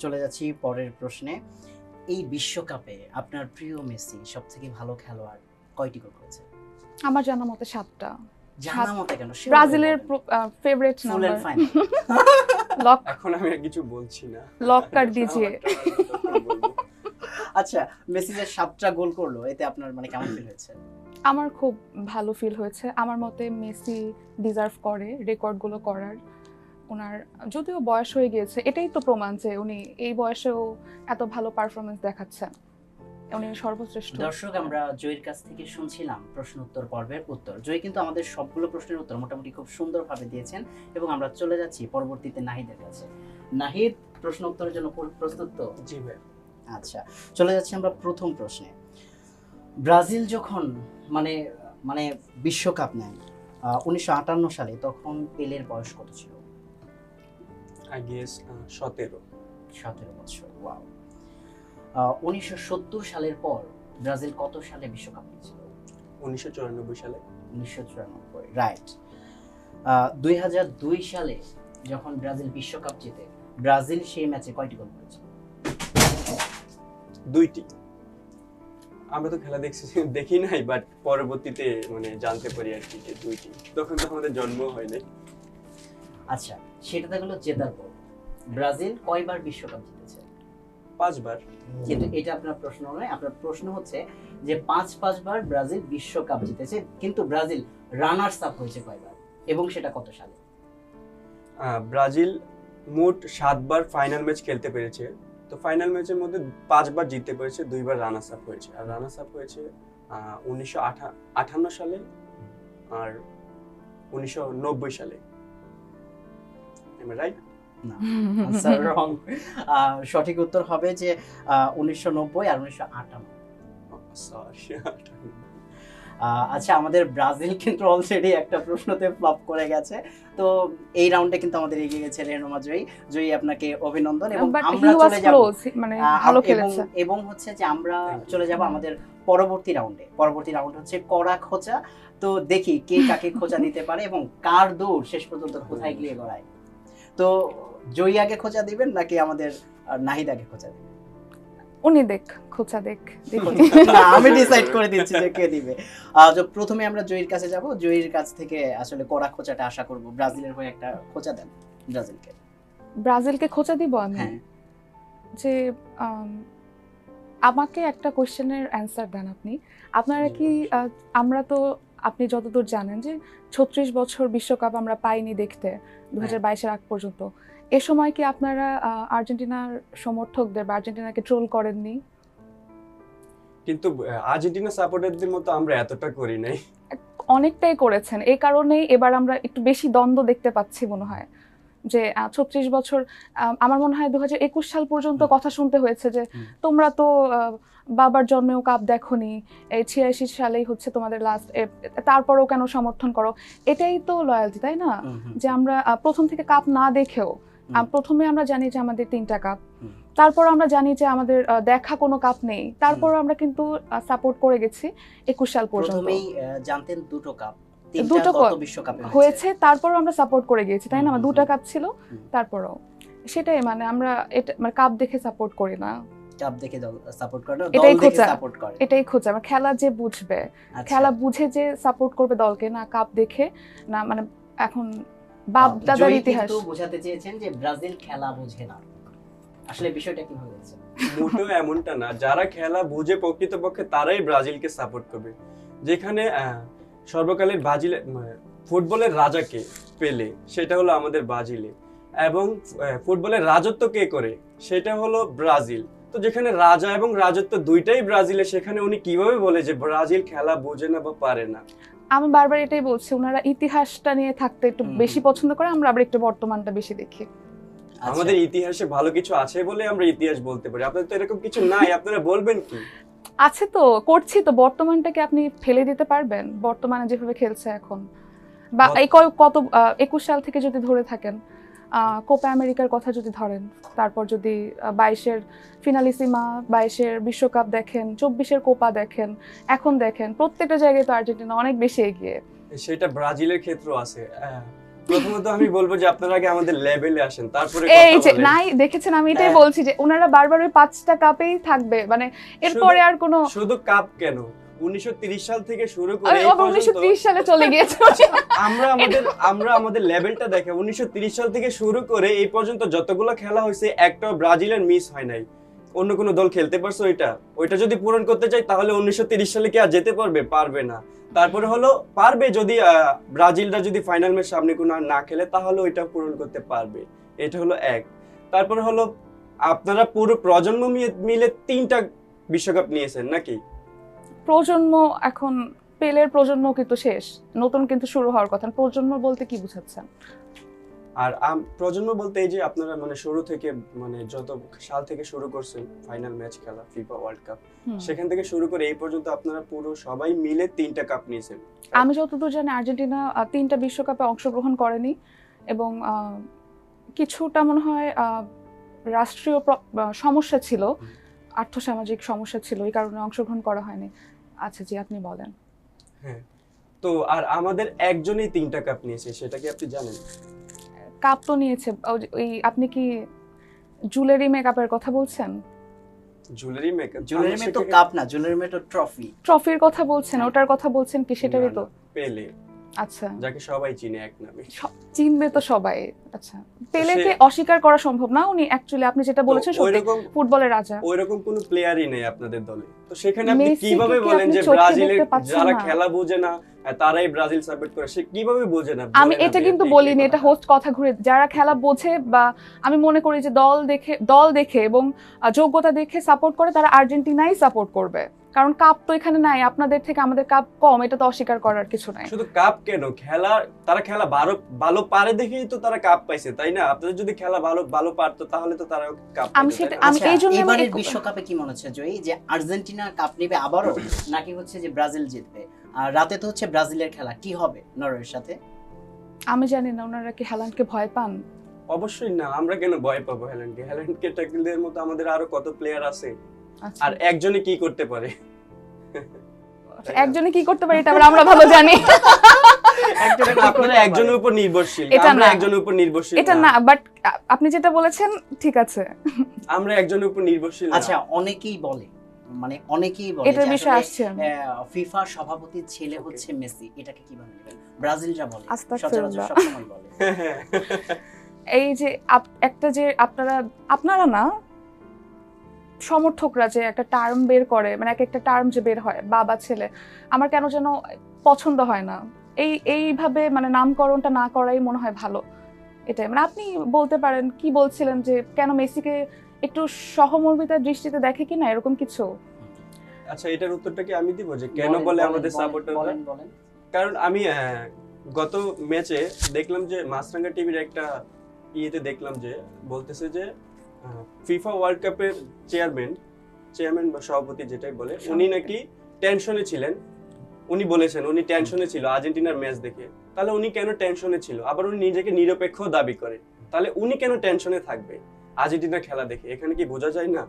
চলে যাচ্ছি পরের প্রশ্নে। এই বিশ্বকাপে আপনার প্রিয় মেসি সবথেকে ভালো খেলোয়াড় কয়টি গোল করেছে? আমার জানা মতে 7টা। জানা মতে কেন? ব্রাজিলের favourite full number. And final. Lock এখন আমি আর কিছু বলছি না। লক কার দিজিয়ে। আচ্ছা, মেসি যে 7টা গোল করলো, এতে আপনার মানে কেমন ফিল হয়েছে? আমার খুব ভালো ফিল হয়েছে। আমার মতে মেসি ডিজার্ভ করে রেকর্ডগুলো করার। ওনার যদিও বয়স হয়ে গিয়েছে, এটাই তো প্রমাণ যে উনি এই বয়সেও এত ভালো পারফরমেন্স দেখাচ্ছেন, উনি সর্বশ্রেষ্ঠ। দর্শক, আমরা জয়ীর কাছ থেকে শুনছিলাম প্রশ্ন উত্তর পর্বের উত্তর। জয়ী কিন্তু আমাদের সবগুলো প্রশ্নের উত্তর মোটামুটি খুব সুন্দরভাবে দিয়েছেন। এবং আমরা চলে যাচ্ছি পরবর্তীতে নাহিদের কাছে। নাহিদ, প্রশ্ন উত্তরের জন্য প্রস্তুত তো? জি ভাই। আচ্ছা, চলে যাচ্ছি আমরা প্রথম প্রশ্নে। ব্রাজিল যখন মানে মানে বিশ্বকাপ নেয় 1958 সালে, তখন পেলের বয়স কত ছিল? I guess 17। 17 বছর। ওয়াও। 1970 সালের পর ব্রাজিল কত সালে বিশ্বকাপ নিয়েছিল? 1994 সালে। 1994, রাইট। 2002 সালে যখন ব্রাজিল বিশ্বকাপ জেতে, ব্রাজিল সেই ম্যাচে কয়টি গোল করেছিল? 2টি। আমরা তো খেলা দেখি নাই, বাট পরবর্তীতে মানে জানতে পারি আর কি যে 2টি। তখন তো আমাদের জন্ম হয় নাই। আচ্ছা, সেটা তো হলো জেতার পর। ব্রাজিল কয়বার বিশ্বকাপ জিতেছে? 5 বার। কিন্তু এটা আপনার প্রশ্ন নয়, আপনার প্রশ্ন হচ্ছে যে 5 বার ব্রাজিল বিশ্বকাপ জিতেছে, কিন্তু ব্রাজিল রানার্স আপ হয়েছে কয়বার এবং সেটা কত সালে? ব্রাজিল মোট 7 বার ফাইনাল ম্যাচ খেলতে পেরেছে। তো ফাইনাল ম্যাচের মধ্যে 5 বার জিততে পেরেছে, 2 বার রানার্স আপ হয়েছে। আর রানার্স আপ হয়েছে 1958 সালে আর 1990 সালে। Am I right? না, আনসার রং। সঠিক উত্তর হবে যে 1990 আর 1958। সরি। আচ্ছা, আমাদের ব্রাজিল কিন্তু অলরেডি একটা প্রশ্নতে ফ্লপ করে গেছে। তো এই রাউন্ডে কিন্তু আমাদের এগিয়ে গেছে রেহনুমা জয়ী। জয়ী, আপনাকে অভিনন্দন। এবং But আমরা he was চলে যাব close, মানে ভালো খেলেছে। এবং হচ্ছে যে আমরা চলে যাব আমাদের পরবর্তী রাউন্ডে। পরবর্তী রাউন্ড হচ্ছে কড়া খোঁচা। তো দেখি কে কাকে খোঁচা দিতে পারে এবং কার দৌড় শেষ পর্যন্ত কোথায় গিয়ে গড়ায়। তো জয়ী আগে খোঁচা দিবেন নাকি আমাদের নাহিদ আগে খোঁচা দিবেন? উনি খোঁচা দেখো। না, আমি ডিসাইড করে দিচ্ছি যে কে দিবে। তো প্রথমে আমরা জয়ীর কাছে যাব। জয়ীর কাছ থেকে আসলে কড়া খোঁচাটা আশা করব। ব্রাজিলের হয়ে একটা খোঁচা দেন ব্রাজিলকে। ব্রাজিলকে খোঁচা দিব আমি? হ্যাঁ। যে আমাকে একটা কোশ্চেনের অ্যান্সার দেন আপনি। আপনারা কি আমরা তো, আপনি যতদূর জানেন যে 36 বছর বিশ্বকাপ আমরা পাইনি দেখতে 2022-এর আগ পর্যন্ত। এ সময় কি আপনারা আর্জেন্টিনার সমর্থকদের বা আর্জেন্টিনাকে ট্রোল করেননি? কিন্তু আর্জেন্টিনা সাপোর্টারদের মতো আমরা এতটা করি নাই। অনেকটাই করেছেন। এই কারণেই এবার আমরা একটু বেশি দ্বন্দ্ব দেখতে পাচ্ছি মনে হয়। যে 36 বছর, আমার মনে হয় 2021 সাল পর্যন্ত কথা শুনতে হয়েছে যে তোমরা তো বাবার জন্মেও কাপ দেখোনি, এই 86 সালেই হচ্ছে তোমাদের লাস্ট, তারপরেও কেন সমর্থন করো? এটাই তো লয়ালটি, তাই না? যে আমরা প্রথম থেকে কাপ না দেখেও, প্রথমে আমরা জানি যে আমাদের 3টা কাপ, তারপর আমরা জানি যে আমাদের দেখা কোনো কাপ নেই, তারপর আমরা কিন্তু সাপোর্ট করে গেছি 21 সাল পর্যন্ত। প্রথমেই জানতেন 2টো কাপ, দুটো কত বিশ্বকাপ হয়েছে, তারপরও আমরা সাপোর্ট করে গিয়েছি, তাই না? 2টা কাপ ছিল, তারপরও সেটাই, মানে আমরা এটা মানে কাপ দেখে সাপোর্ট করি না, কাপ দেখে সাপোর্ট করে না, এটাই দল দেখে খোঁচা। সাপোর্ট করে। এটাই খোঁচা। আমার খেলা যে বুঝবে, আচ্ছা। খেলা বুঝে যে সাপোর্ট করবে দলকে, না কাপ দেখে না। মানে এখন বাপ দাদার জয়ী ইতিহাস। কিন্তু বোঝাতে চেয়েছেন যে ব্রাজিল খেলা বোঝে না। আসলে বিষয়টা কিভাবে হচ্ছে? মোটেও এমনটা না। যারা খেলা বুঝে প্রকৃতপক্ষে তারাই ব্রাজিলকে সাপোর্ট করবে। যেখানে সর্বকালের ফুটবলের রাজাকে পেলে, সেটা হলো আমাদের ব্রাজিলে। এবং ফুটবলের রাজত্ব কে করে, সেটা হলো ব্রাজিল। তো যেখানে রাজা এবং রাজত্ব দুইটাই ব্রাজিলে, সেখানে উনি কিভাবে বলে যে ব্রাজিল খেলা বোঝে না বা পারে না? আমি বারবার এটাই বলছি, ওনারা ইতিহাসটা নিয়ে থাকতে একটু বেশি পছন্দ করে, আমরা আবার একটু বর্তমানটা বেশি দেখি। আমাদের ইতিহাসে ভালো কিছু আছে বলে আমরা ইতিহাস বলতে পারি। আপনাদের তো এরকম কিছু নাই, আপনারা বলবেন কি? আছে তো, করছি তো। বর্তমানটাকে আপনি ফেলে দিতে পারবেন? বর্তমানে যেভাবে খেলছে এখন, বা এই কত 21 সাল থেকে যদি ধরে থাকেন, কোপা আমেরিকার কথা যদি ধরেন, তারপর যদি 22-এর ফিনালিসিমা, 22-এর বিশ্বকাপ দেখেন, 24-এর কোপা দেখেন, এখন দেখেন, প্রত্যেকটা জায়গায় তো আর্জেন্টিনা অনেক বেশি এগিয়ে। সেটা ব্রাজিলের ক্ষেত্রেও আছে। প্রথমত আমি বলবো যে আপনারা আগে আমাদের লেভেলে আসেন, তারপরে এই যে নাই দেখেছেন, আমি এটাই বলছি যে ওনারা বারবার ওই 5টা কাপেই থাকবে, মানে এরপরে আর কোনো শুধু কাপ কেন, 1930 সাল থেকে শুরু করে এই পর্যন্ত 1930 সালে চলে গিয়েছে। আমরা আমাদের লেভেলটা দেখে 1930 সাল থেকে শুরু করে এই পর্যন্ত যতগুলো খেলা হয়েছে, একটাও ব্রাজিলের মিস হয় নাই। অন্য কোনো দল খেলতে পারছে ওইটা যদি পূরণ করতে চাই, তাহলে 1930 সালে কি আর যেতে পারবে না। তারপরে হলো পারবে, যদি ব্রাজিলরা যদি ফাইনাল ম্যাচ সামনে কোনো না খেলে, তাহলে ওইটা পূরণ করতে পারবে। এটা হলো এক। তারপরে হলো আপনারা পুরো প্রজন্ম মিলে 3টা বিশ্বকাপ নিয়েছেন নাকি? প্রজন্ম এখন পেলের প্রজন্ম কিন্তু শেষ, নতুন কিন্তু শুরু হওয়ার কথা। প্রজন্ম বলতে কি বুঝাচ্ছেন? আর প্রজন্ম বলতে এই যে আপনারা মানে শুরু থেকে মানে যত সাল থেকে শুরু করছেন ফাইনাল ম্যাচ খেলা ফিফা ওয়ার্ল্ড কাপ, সেখান থেকে শুরু করে এই পর্যন্ত আপনারা পুরো সবাই মিলে 3টা কাপ নিয়েছেন। আমি যতদূর জানি আর্জেন্টিনা 3টা বিশ্বকাপে অংশগ্রহণ করেনি এবং কিছুটা মনে হয় রাষ্ট্রীয় সমস্যা ছিল, আর্থসামাজিক সমস্যা ছিল, এই কারণে অংশগ্রহণ করা হয়নি। আচ্ছা জি, আপনি বলেন। হ্যাঁ, তো আর আমাদের একজনই 3টা কাপ নিয়েছে, সেটা কি আপনি জানেন? কাপ তো নিয়েছে, ওই আপনি কি জুয়েলারি মেকআপের কথা বলছেন? জুয়েলারি মেকআপ, জুয়েলারি মে তো কাপ না, জুয়েলারি মে তো ট্রফি। ট্রফির কথা বলছেন, ওটার কথা বলছেন কি সেটারই তো? পেলে, আচ্ছা, যাকে সবাই চিনে এক নামে। চিনবে তো সবাই। আচ্ছা, পেলেকে অস্বীকার করা সম্ভব না, উনি অ্যাকচুয়ালি আপনি যেটা বলেছেন সত্যি ফুটবলের রাজা। ওইরকম কোনো প্লেয়ারই নেই আপনাদের দলে, তো সেখানে আপনি মেসিকে কিভাবে কি বলেন আপনি যে চোখে ব্রাজিলের দেখতে পাচ্ছেন যারা না? খেলা বোঝে না তারাই ব্রাজিল সাপোর্ট করে, সে কিভাবে বোঝে না? আমি এটা কিন্তু বলিনি, এটা হোস্ট কথা ঘুরে, যারা খেলা বোঝে বা আমি মনে করি যে দল দেখে এবং যোগ্যতা দেখে সাপোর্ট করে তারা আর্জেন্টিনাই সাপোর্ট করবে, কারণ কাপ তো এখানে নাই, আপনাদের থেকে আমাদের কাপ কম, এটা তো অস্বীকার করার কিছু নাই। শুধু কাপ কেন, তারা খেলা ভালো পারে দেখেই তো তারা কাপ পাইছে, তাই না? আপনাদের যদি খেলা ভালো পারতো তাহলে তো তারা কাপ আমি পাইতো, সেটা তাই না? আমি এই জন্য এবারের বিশ্বকাপে কি মনে হচ্ছে জয়ী, যে আর্জেন্টিনা কাপ নেবে আবারও, নাকি হচ্ছে যে ব্রাজিল জিতবে? আর রাতে তো হচ্ছে ব্রাজিলের খেলা, কি হবে নরওয়ের সাথে? আমি জানি না ওনারা কি হ্যালান্ডকে ভয় পান। অবশ্যই না, আমরা কেন ভয় পাবো হ্যালান্ডকে ট্যাকল দেওয়ার মতো আমাদের আরো কত প্লেয়ার আছে, আচ্ছা, আর একজনে কি করতে পারে? একজনে কি করতে পারে এটা আমরা ভালো জানি। আপনারা একজনের উপর নির্ভরশীল, এটা আমরা না, একজনের উপর নির্ভরশীল এটা না, বাট আপনি যেটা বলেছেন ঠিক আছে, আমরা একজনের উপর নির্ভরশীল না। আচ্ছা, অনেকেই বলে এটার যে বিষয়ে আসলে আসছে ফিফা সভাপতির ছেলে হচ্ছে মেসি, এটাকে কিভাবে নেবেন? ব্রাজিলরা বলে, আস্তাগফিরুল্লাহ। সচরাচর সবসময় বলে। এই যে একটা যে আপনারা না সমর্থকরা যে একটা টার্ম বের করে, মানে একটা টার্ম যে বের হয় বাবা ছেলে, আমার কেন যেন পছন্দ হয় না। এইভাবে মানে নামকরণটা না করাই মনে হয় ভালো। এটাই মানে আপনি বলতে পারেন কি বলছিলেন যে কেন মেসিকে একটু সহমর্মিতার দৃষ্টিতে দেখে কিনা, এরকম কিছু? আচ্ছা, এটার উত্তরটা কি আমি দিব যে কেন বলে আমাদের সাপোর্টাররা? বলেন। কারণ আমি গত ম্যাচে দেখলাম যে মাছরাঙ্গা টিভির একটা ইয়েতে দেখলাম যে বলতেছে যে ফিফা ওয়ার্ল্ড কাপের চেয়ারম্যান বা সভাপতি যেটাই বলে, উনি নাকি টেনশনে ছিলেন। উনি বলেছেন উনি টেনশনে ছিল আর্জেন্টিনার ম্যাচ দেখে। তাহলে উনি কেন টেনশনে ছিল? আবার উনি নিজেকে নিরপেক্ষ দাবি করে, তাহলে উনি কেন টেনশনে থাকবে আর্জেন্টিনার খেলা দেখে? এখানে কি বোঝা যায় না?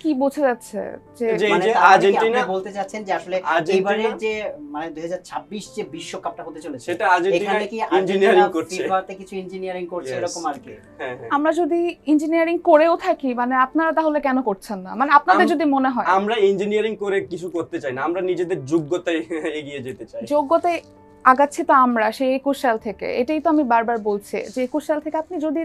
কি বোঝা যাচ্ছে যে মানে আর্জেন্টিনা বলতে চাচ্ছেন যে আসলে এবারে যে মানে 2026 যে বিশ্বকাপটা হতে চলেছে, সেটা আর্জেন্টিনা এখানে কি ইঞ্জিনিয়ারিং করছে, ফিফাতে কিছু ইঞ্জিনিয়ারিং করছে, এরকম আর কি। আমরা যদি ইঞ্জিনিয়ারিং করেও থাকি, মানে আপনারা তাহলে কেন করছেন না? মানে আপনাদের যদি মনে হয় আমরা ইঞ্জিনিয়ারিং করে কিছু করতে চাই না, আমরা নিজেদের যোগ্যতায় এগিয়ে যেতে চাই। যোগ্যতায় আগাচ্ছি তো আমরা সেই 21 সাল থেকে, এটাই তো আমি বারবার বলছি যে 21 সাল থেকে আপনি যদি,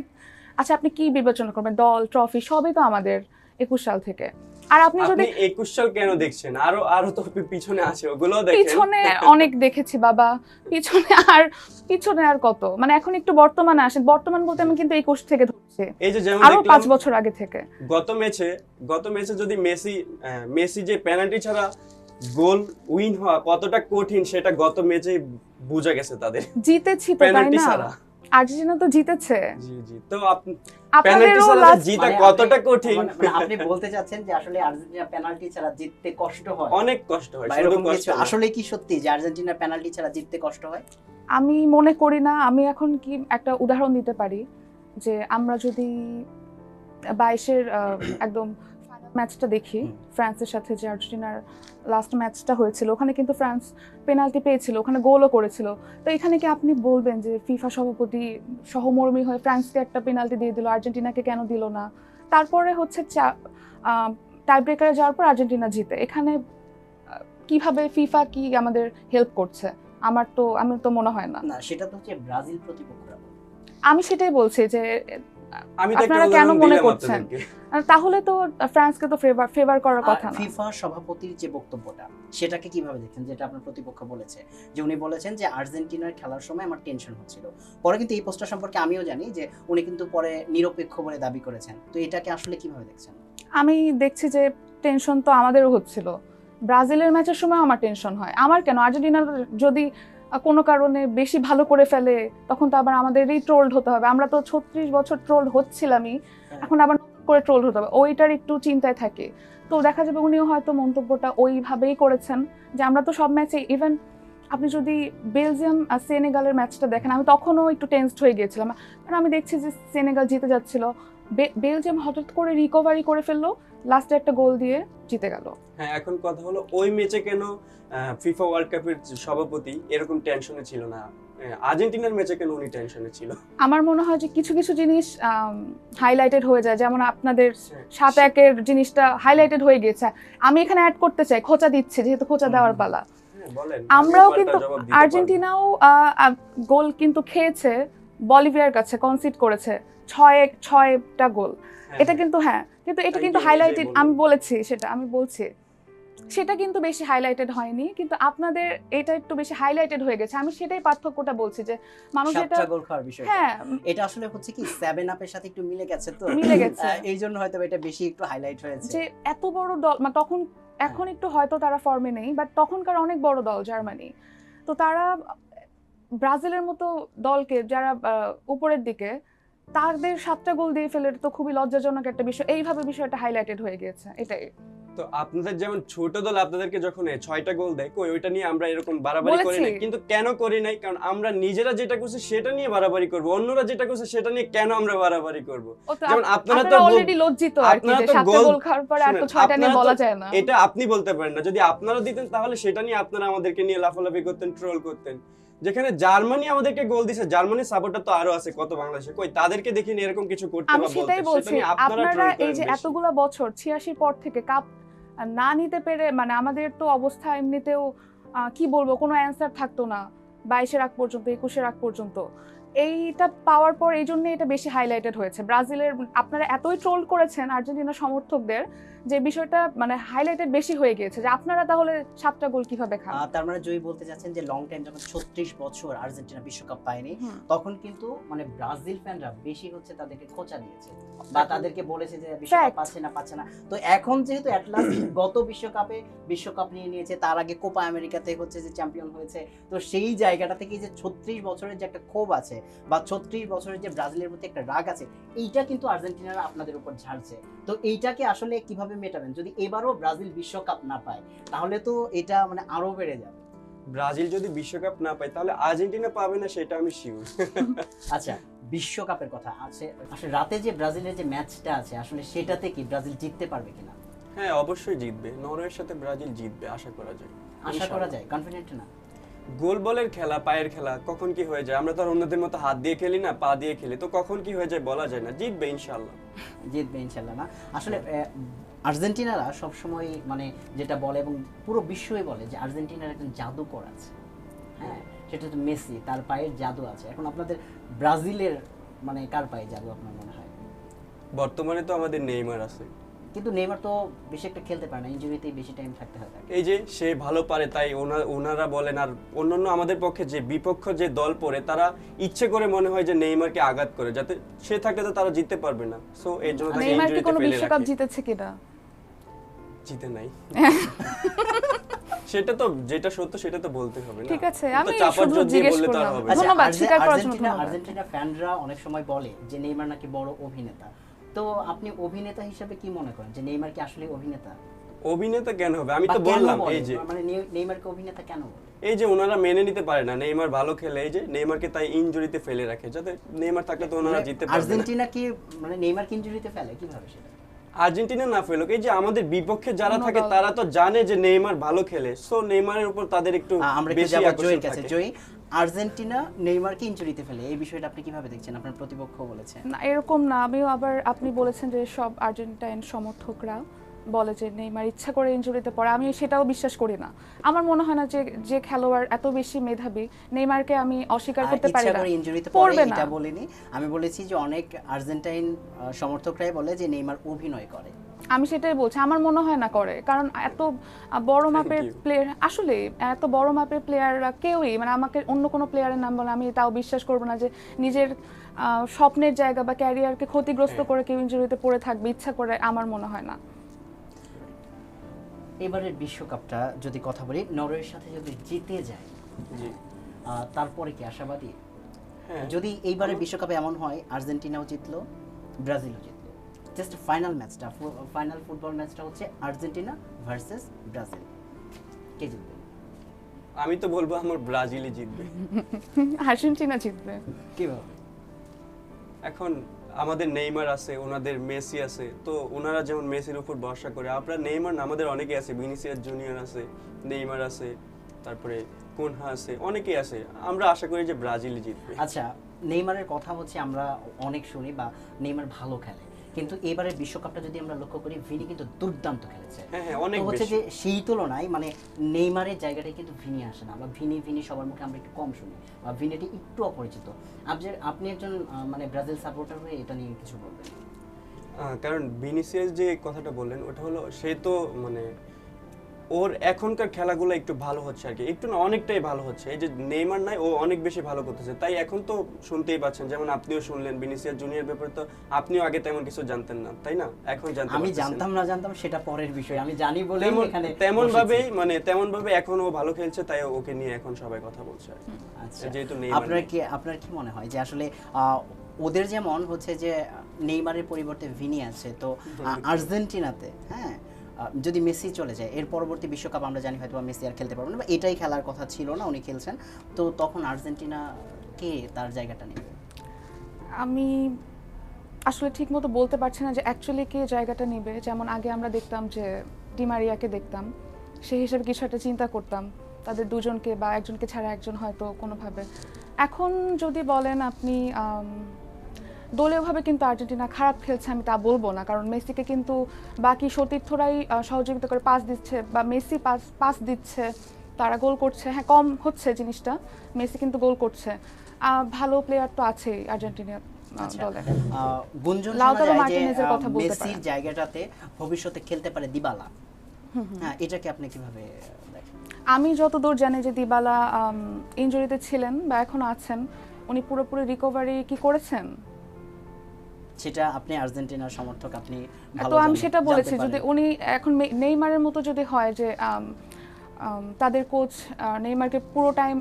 আচ্ছা আপনি কি বিবেচনা করবেন, দল ট্রফি সবই তো আমাদের 21 সাল থেকে। আর আপনি যদি 21 সাল কেন দেখছেন, আরো তো পিছনে আছে, ওগুলোও দেখেন। পিছনে অনেক দেখেছি বাবা, পিছনে আর কত, মানে এখন একটু বর্তমানে আসেন। বর্তমান বলতে আমি কিন্তু 21 থেকে ধরছি, এই যে যেমন আরো দেখলাম 5 বছর আগে থেকে। গত ম্যাচে যদি মেসি যে পেনাল্টি ছাড়া গোল উইন হওয়া কতটা কঠিন, সেটা গত ম্যাচে বোঝা গেছে তাদের। জিতেছি তো, তাই পেনাল্টি না? ছাড়া আর্জেন্টিনা তো জিতেছে। জি জি, তো আপনাদেরও জিতা কতটা কঠিন? মানে আপনি বলতে চাচ্ছেন যে আসলে আর্জেন্টিনা পেনাল্টি ছাড়া জিততে কষ্ট হয়? অনেক কষ্ট হয়, শুধু এরকম কষ্ট কিছু না। আসলে কি সত্যি যে আর্জেন্টিনা পেনাল্টি ছাড়া জিততে কষ্ট হয়? আমি মনে করি না। আমি এখন কি একটা উদাহরণ দিতে পারি যে আমরা যদি 22-এর একদম ফাইনাল ম্যাচটা দেখি, ফ্রান্সের সাথে যে আর্জেন্টিনার লাস্ট ম্যাচটা হয়েছিল, ওখানে কিন্তু ফ্রান্স পেনাল্টি পেয়েছিল, ওখানে গোলও করেছিল। তো এখানে কি আপনি বলবেন যে ফিফা সভাপতি সহমর্মী হয়ে ফ্রান্সকে একটা পেনাল্টি দিয়ে দিল, আর্জেন্টিনাকে কেন দিল না? তারপরে হচ্ছে টাই ব্রেকারে যাওয়ার পর আর্জেন্টিনা জিতে। এখানে কিভাবে ফিফা কি আমাদের হেল্প করছে? আমি তো মনে হয় না। না, সেটা তো হচ্ছে ব্রাজিল প্রতিপক্ষরা। আমি সেটাই বলছি যে আমি তো একটা আপনারা কেন উদাহরণ মনে দিলাম করছেন? আপনাদেরকে। তাহলে তো ফ্রান্সকে তো ফেভার করার কথা না। ফিফা সভাপতির যে বক্তব্যটা, সেটাকে কিভাবে দেখছেন? যেটা আপনার প্রতিপক্ষ বলেছে, যে উনি বলেছেন যে আর্জেন্টিনার খেলার সময় আমার টেনশন হচ্ছিল। পরে কিন্তু এই পোস্টটা সম্পর্কে আমিও জানি যে উনি কিন্তু পরে নিরপেক্ষ বলে দাবি করেছেন। তো এটাকে আসলে কিভাবে দেখছেন? আমি দেখছি যে টেনশন তো আমাদেরও হচ্ছিল। ব্রাজিলের ম্যাচের সময় আমার টেনশন হয়। আমার কেন, আর্জেন্টিনার যদি কোনো কারণে বেশি ভালো করে ফেলে, তখন তো আবার আমাদেরই ট্রোলড হতে হবে। আমরা তো 36 বছর ট্রোলড হচ্ছিলামই, এখন আবার নতুন করে ট্রোলড হতে হবে, ওইটার একটু চিন্তায় থাকে। তো দেখা যাবে উনিও হয়তো মন্তব্যটা ওইভাবেই করেছেন যে আমরা তো সব ম্যাচে, ইভেন আপনি যদি বেলজিয়াম আর সেনেগালের ম্যাচটা দেখেন, আমি তখনও একটু টেন্সড হয়ে গিয়েছিলাম, কারণ আমি দেখছি যে সেনেগাল জিতে যাচ্ছিল, বেলজিয়াম হঠাৎ করে রিকভারি করে ফেললো, লাস্টে একটা গোল দিয়ে জিতে গেল। হ্যাঁ, এখন কথা হলো ওই ম্যাচে কেন ফিফা ওয়ার্ল্ড কাপের সভাপতি এরকম টেনশনে ছিল না, আর্জেন্টিনার ম্যাচে কেন উনি টেনশনে ছিল? আমার মনে হয় যে কিছু কিছু জিনিস হাইলাইটেড হয়ে যায়, যেমন আপনাদের 7-1-এর জিনিসটা হাইলাইটেড হয়ে গেছে। আমি এখানে অ্যাড করতে চাই, খোঁচা দিচ্ছে, যেহেতু খোঁচা দেওয়ার পালা। বলেন, আমরাও কিন্তু আর্জেন্টিনাও গোল কিন্তু খেয়েছে, বলিভিয়ার কাছে কনসিড করেছে 6টা গোল। এটা কিন্তু কিন্তু এটা কিন্তু হাইলাইটেড, আমি বলেছি সেটা, আমি বলছি সেটা কিন্তু বেশি হাইলাইটেড হয়নি, কিন্তু আপনাদের এটা একটু বেশি হাইলাইটেড হয়ে গেছে। আমি সেটাই পার্থক্যটা বলছি যে মানুষ এটা গোল খাওয়ার বিষয়, এটা আসলে হচ্ছে কি 7 আপের সাথে একটু মিলে গেছে, তো মিলে গেছে, এই জন্য হয়তো এটা বেশি একটু হাইলাইট হয়েছে যে এত বড় দল, মানে তখন এখন একটু হয়তো তারা ফর্মে নেই, বাট তখনকার অনেক বড় দল জার্মানি, তো তারা ব্রাজিলের মতো দলকে যারা উপরের দিকে, তাদের 7টা গোল দিয়ে ফেলে, তো খুবই লজ্জাজনক একটা বিষয়। এইভাবে বিষয়টা হাইলাইটেড হয়ে গিয়েছে, এটাই। তো আপনাদের যেমন ছোট দল আপনাদেরকে যখন 6টা গোল দেয়, ওইটা নিয়ে আমরা এরকম বাড়াবাড়ি করি না, কিন্তু কেন করি নাই? কারণ আমরা নিজেরা যেটা করছি সেটা নিয়ে বাড়াবাড়ি করব, অন্যরা যেটা করছে সেটা নিয়ে কেন আমরা বাড়াবাড়ি করব? যেমন আপনারা তো অলরেডি লজ্জিত আর কি, যে 7টা গোল খাওয়ার পরে আর তো 6টা নিয়ে বলা যায় না। এটা আপনি বলতে পারেন না, যদি আপনারা দিতেন তাহলে সেটা নিয়ে আপনারা আমাদেরকে নিয়ে লাফালাফি করতেন, ট্রোল করতেন। যেখানে জার্মানি আমাদেরকে গোল দিছে, জার্মানির সাপোর্টার তো আরো আছে কত বাংলাদেশে, কই তাদেরকে দেখি এরকম কিছু করতে বা বলতে, সেটাই বলছি। আপনারা এই যে এতগুলা বছর 86 পর থেকে কাপ না নিতে পেরে, মানে আমাদের তো অবস্থা এমনিতেও কি বলবো, কোনো অ্যান্সার থাকতো না 22-এর আগ পর্যন্ত, 21-এর আগ পর্যন্ত। এইটা পাওয়ার পর এই জন্য এটা বেশি হাইলাইটেড হয়েছে। ব্রাজিলের আপনারা এতই ট্রোল করেছেন আর্জেন্টিনা সমর্থকদের, যে বিষয়টা মানে হাইলাইটেড বেশি হয়ে গিয়েছে, যে আপনারা তাহলে 7টা গোল কিভাবে খান। তার মানে জয়ী বলতে যাচ্ছেন যে লং টাইম যখন 36 বছর আর্জেন্টিনা বিশ্বকাপ পায়নি, তখন কিন্তু মানে ব্রাজিল ফ্যানরা বেশি হচ্ছে তাদেরকে খোঁচা দিয়েছে বা তাদেরকে বলেছে যে বিশ্বকাপ পাচ্ছে না। তো এখন যেহেতু অ্যাট লাস্ট গত বিশ্বকাপে বিশ্বকাপ নিয়ে নিয়েছে, তার আগে কোপা আমেরিকাতে হচ্ছে যে চ্যাম্পিয়ন হয়েছে, তো সেই জায়গাটা থেকে যে 36 বছরের যে একটা ক্ষোভ আছে বা 36 বছরের যে ব্রাজিলের প্রতি একটা রাগ আছে, এইটা কিন্তু আর্জেন্টিনারা আপনাদের উপর ঝাড়ছে। তো এইটাকে আসলে কিভাবে মেটাবেন? যদি এবারও ব্রাজিল বিশ্বকাপ না পায় তাহলে তো এটা মানে আরো বেড়ে যাবে। ব্রাজিল যদি বিশ্বকাপ না পায় তাহলে আর্জেন্টিনা পাবে না, সেটা আমি শিওর। আচ্ছা, বিশ্বকাপের কথা আছে, আসলে রাতে যে ব্রাজিলের যে ম্যাচটা আছে, আসলে সেটাতে কি ব্রাজিল জিততে পারবে কিনা? হ্যাঁ, অবশ্যই জিতবে, নরওয়ের সাথে ব্রাজিল জিতবে, আশা করা যায়, কনফিডেন্ট না? গোল বলের খেলা, পায়ের খেলা, কখন কি হয়ে যায়, আমরা তো আর অন্যদের মতো হাত দিয়ে খেলি না, পা দিয়ে খেলি, তো কখন কি হয়ে যায় বলা যায় না। জিতবে ইনশাআল্লাহ না। আসলে আর্জেন্টিনারা সবসময় মানে যেটা বলে এবং পুরো বিশ্বই বলে যে আর্জেন্টিনার একজন জাদুকর আছে, হ্যাঁ, সেটা হচ্ছে মেসি, তার পায়ের জাদু আছে। এখন আপনাদের ব্রাজিলের মানে কার পায়ে জাদু আপনার মনে হয়? বর্তমানে তো আমাদের নেইমার আছে, কিন্তু নেইমার তো বেশি একটা খেলতে পারে না, ইনজুরিতেই বেশি টাইম থাকতে হয় তাকে। এই যে সে ভালো পারে তাই ওনারা বলেন, আর অন্যান্য আমাদের পক্ষে যে বিপক্ষ যে দল পড়ে তারা ইচ্ছে করে মনে হয় যে নেইমারকে আঘাত করে, যাতে সে থাকলে তো তারা জিততে পারবে না। সো এর জন্য তাকে নেইমার কি ইনজুরিতে কোনো ফেলে বিশ্বকাপ রাখে। জিতেছে কিনা? জিতে নাই। সেটা তো যেটা সত্য সেটা তো বলতে হবে না। ঠিক আছে, আমি চাপার শুধু জোর দিয়ে জিজ্ঞেস বললে তো আর করলাম। হবে না। ধন্যবাদ, স্বীকার করার জন্য ধন্যবাদ। আর্জেন্টিনা ফ্যানরা অনেক সময় বলে যে নেইমার নাকি বড় অভিনেতা, তো আপনি অভিনেতা হিসেবে কি মনে করেন যে নেইমার কি আসলে অভিনেতা? অভিনেতা কেন হবে? আমি তো বললাম, এই যে মানে নেইমারকে অভিনেতা কেন বলে? এই যে ওনারা মেনে নিতে পারে না নেইমার ভালো খেলে, এই যে নেইমারকে তাই ইনজুরিতে ফেলে রাখে, যাতে নেইমার থাকলে তো ওনারা জিততে পারবে না। আর্জেন্টিনা কি মানে নেইমারকে ইনজুরিতে ফেলে কিভাবে সেটা? আর্জেন্টিনা না ফেলুক, এই যে আমাদের বিপক্ষে যারা থাকে তারা তো জানে যে নেইমার ভালো খেলে, সো নেইমারের উপর তাদের একটু বেশি আকর্ষণ থাকে। জয়ী, আর্জেন্টিনা নেইমারকে ইনজুরিতে ফেলে, এই বিষয়টা আপনি কিভাবে দেখছেন? আপনার প্রতিপক্ষ বলেছে না, এরকম না। আমিও আবার আপনি বলেছেন যে সব আর্জেন্টাইন সমর্থকরা বলে যে নেইমার ইচ্ছা করে ইনজুরিতে পড়ে, আমি সেটাও বিশ্বাস করি না। আমার মনে হয় না যে খেলোয়াড় এত বেশি মেধাবী, নেইমারকে আমি অস্বীকার করতে পারি না। ইচ্ছা করে ইনজুরিতে পড়ে এটা বলিনি, আমি বলেছি যে অনেক আর্জেন্টাইন সমর্থকরাই বলে যে নেইমার অভিনয় করে। আমি সেটাই বলছি, আমার মনে হয় না করে, কারণ এত বড় মাপের প্লেয়ার, আসলে এত বড় মাপের প্লেয়াররা কেউই, মানে আমাকে অন্য কোনো প্লেয়ারের নাম বলে আমি তাও বিশ্বাস করবো না যে নিজের স্বপ্নের জায়গা বা ক্যারিয়ারকে ক্ষতিগ্রস্ত করে কেউ ইনজুরিতে পড়ে থাকবে ইচ্ছা করে, আমার মনে হয় না। এবারের বিশ্বকাপটা যদি কথা বলি, নরওয়ের সাথে যদি জিতে যায়, তারপরে কি আশাবাদী? হ্যাঁ, যদি এইবারে বিশ্বকাপে এমন হয় আর্জেন্টিনাও জিতলো, ব্রাজিলও জিতলো, জাস্ট ফাইনাল ফুটবল ম্যাচটা হচ্ছে আর্জেন্টিনা ভার্সেস ব্রাজিল, কে জিতবে? আমি তো বলবো আমার ব্রাজিলই জিতবে। আর্জেন্টিনা জিতবে। কিভাবে? এখন আমাদের নেইমার আছে, ওনাদের মেসি আছে, তো ওনারা যেমন মেসির উপর ভরসা করে, আমরা নেইমার না, আমাদের অনেকে আছে, ভিনিসিয়াস জুনিয়র আছে, নেইমার আছে, তারপরে কুনহা আছে, অনেকেই আছে। আমরা আশা করি যে ব্রাজিলই জিতবে। আচ্ছা, নেইমারের কথা হচ্ছে আমরা অনেক শুনি বা নেইমার ভালো খেলে, কিন্তু এবারে বিশ্বকাপটা যদি আমরা লক্ষ্য করি ভিনি কিন্তু দুর্দান্ত খেলেছে। হ্যাঁ হ্যাঁ, অনেক তো হচ্ছে বেশি। যে সেই তুলনায় মানে নেইমারের জায়গাটায় কিন্তু ভিনি আসে না, বা ভিনি সবার মুখে আমরা একটু কম শুনি, বা ভিনিটি একটু অপরিচিত। আপনি একজন মানে ব্রাজিল সাপোর্টার হয়ে এটা নিয়ে কিছু বলবেন? কারণ ভিনিসিয়াস যে কথাটা বললেন ওটা হলো, সে তো মানে ওর এখনকার খেলাগুলো একটু ভালো হচ্ছে আর কি, একটু না অনেকটাই ভালো হচ্ছে। এই যে নেইমার নাই, ও অনেক বেশি ভালো করতেছে, তাই এখন তো শুনতেই পাচ্ছেন, যেমন আপনিও শুনলেন ভিনিসিয়াস জুনিয়র ব্যাপারে, তো আপনিও আগে তেমন কিছু জানতেন না, তাই না? এখন জানতে আমি পারতেছেন। জানতাম না জানতাম সেটা পরের বিষয়, আমি জানি বলে এখানে তেমন ভাবে এখন ও ভালো খেলছে, তাই ওকে নিয়ে এখন সবাই কথা বলছে আর কি। আচ্ছা, যেহেতু নেইমার নেই। আপনার কি মনে হয় যে আসলে ওদের যেমন হচ্ছে যে নেইমারের পরিবর্তে ভিনি আছে, তো আর্জেন্টিনাতে হ্যাঁ যদি মেসি চলে যায়, এর পরবর্তী বিশ্বকাপ আমরা জানি হয়তো মেসি আর খেলতে পারবে না, বা এটাই খেলার কথা ছিল না, উনি খেলছেন, তো তখন আর্জেন্টিনা কে তার জায়গাটা নেবে? আমি আসলে ঠিক মতো বলতে পারছি না যে অ্যাকচুয়ালি কে জায়গাটা নেবে। যেমন আগে আমরা দেখতাম যে ডিমারিয়াকে দেখতাম, সেই হিসেবে কিছু একটা চিন্তা করতাম তাদের দুজনকে, বা একজনকে ছাড়া একজন হয়তো কোনোভাবে। এখন যদি বলেন আপনি দলীয়ভাবে কিন্তু আর্জেন্টিনা খারাপ খেলছে আমি তা বলবো না, কারণ মেসিকে কিন্তু বাকি সতীর্থরাই সহযোগিতা করে পাস দিচ্ছে, বা মেসি পাস দিচ্ছে, তারা গোল করছে। হ্যাঁ, কম হচ্ছে জিনিসটা, মেসি কিন্তু গোল করছে। ভালো প্লেয়ার তো আছেই আর্জেন্টিনা দলে। গুঞ্জন শোনা লাউতারো যায় যে মার্টিনেজের কথা বলতে মেসির পারেন। জায়গাটাতে ভবিষ্যতে খেলতে পারে দিবালা। হ্যাঁ, এটাকে আপনি কিভাবে দেখেন? আমি যতদূর জানি যে দিবালা ইনজুরিতে ছিলেন বা এখনো আছেন, উনি পুরোপুরি রিকভারি কি করেছেন, সেটা আপনি আর্জেন্টিনার সমর্থক, আপনি ভালো তো আমি জানেন, সেটা বলেছি। জানতে যদি পারেন। উনি এখন নেইমারের মতো যদি হয় যে তাদের কোচ নেইমারকে পুরো টাইম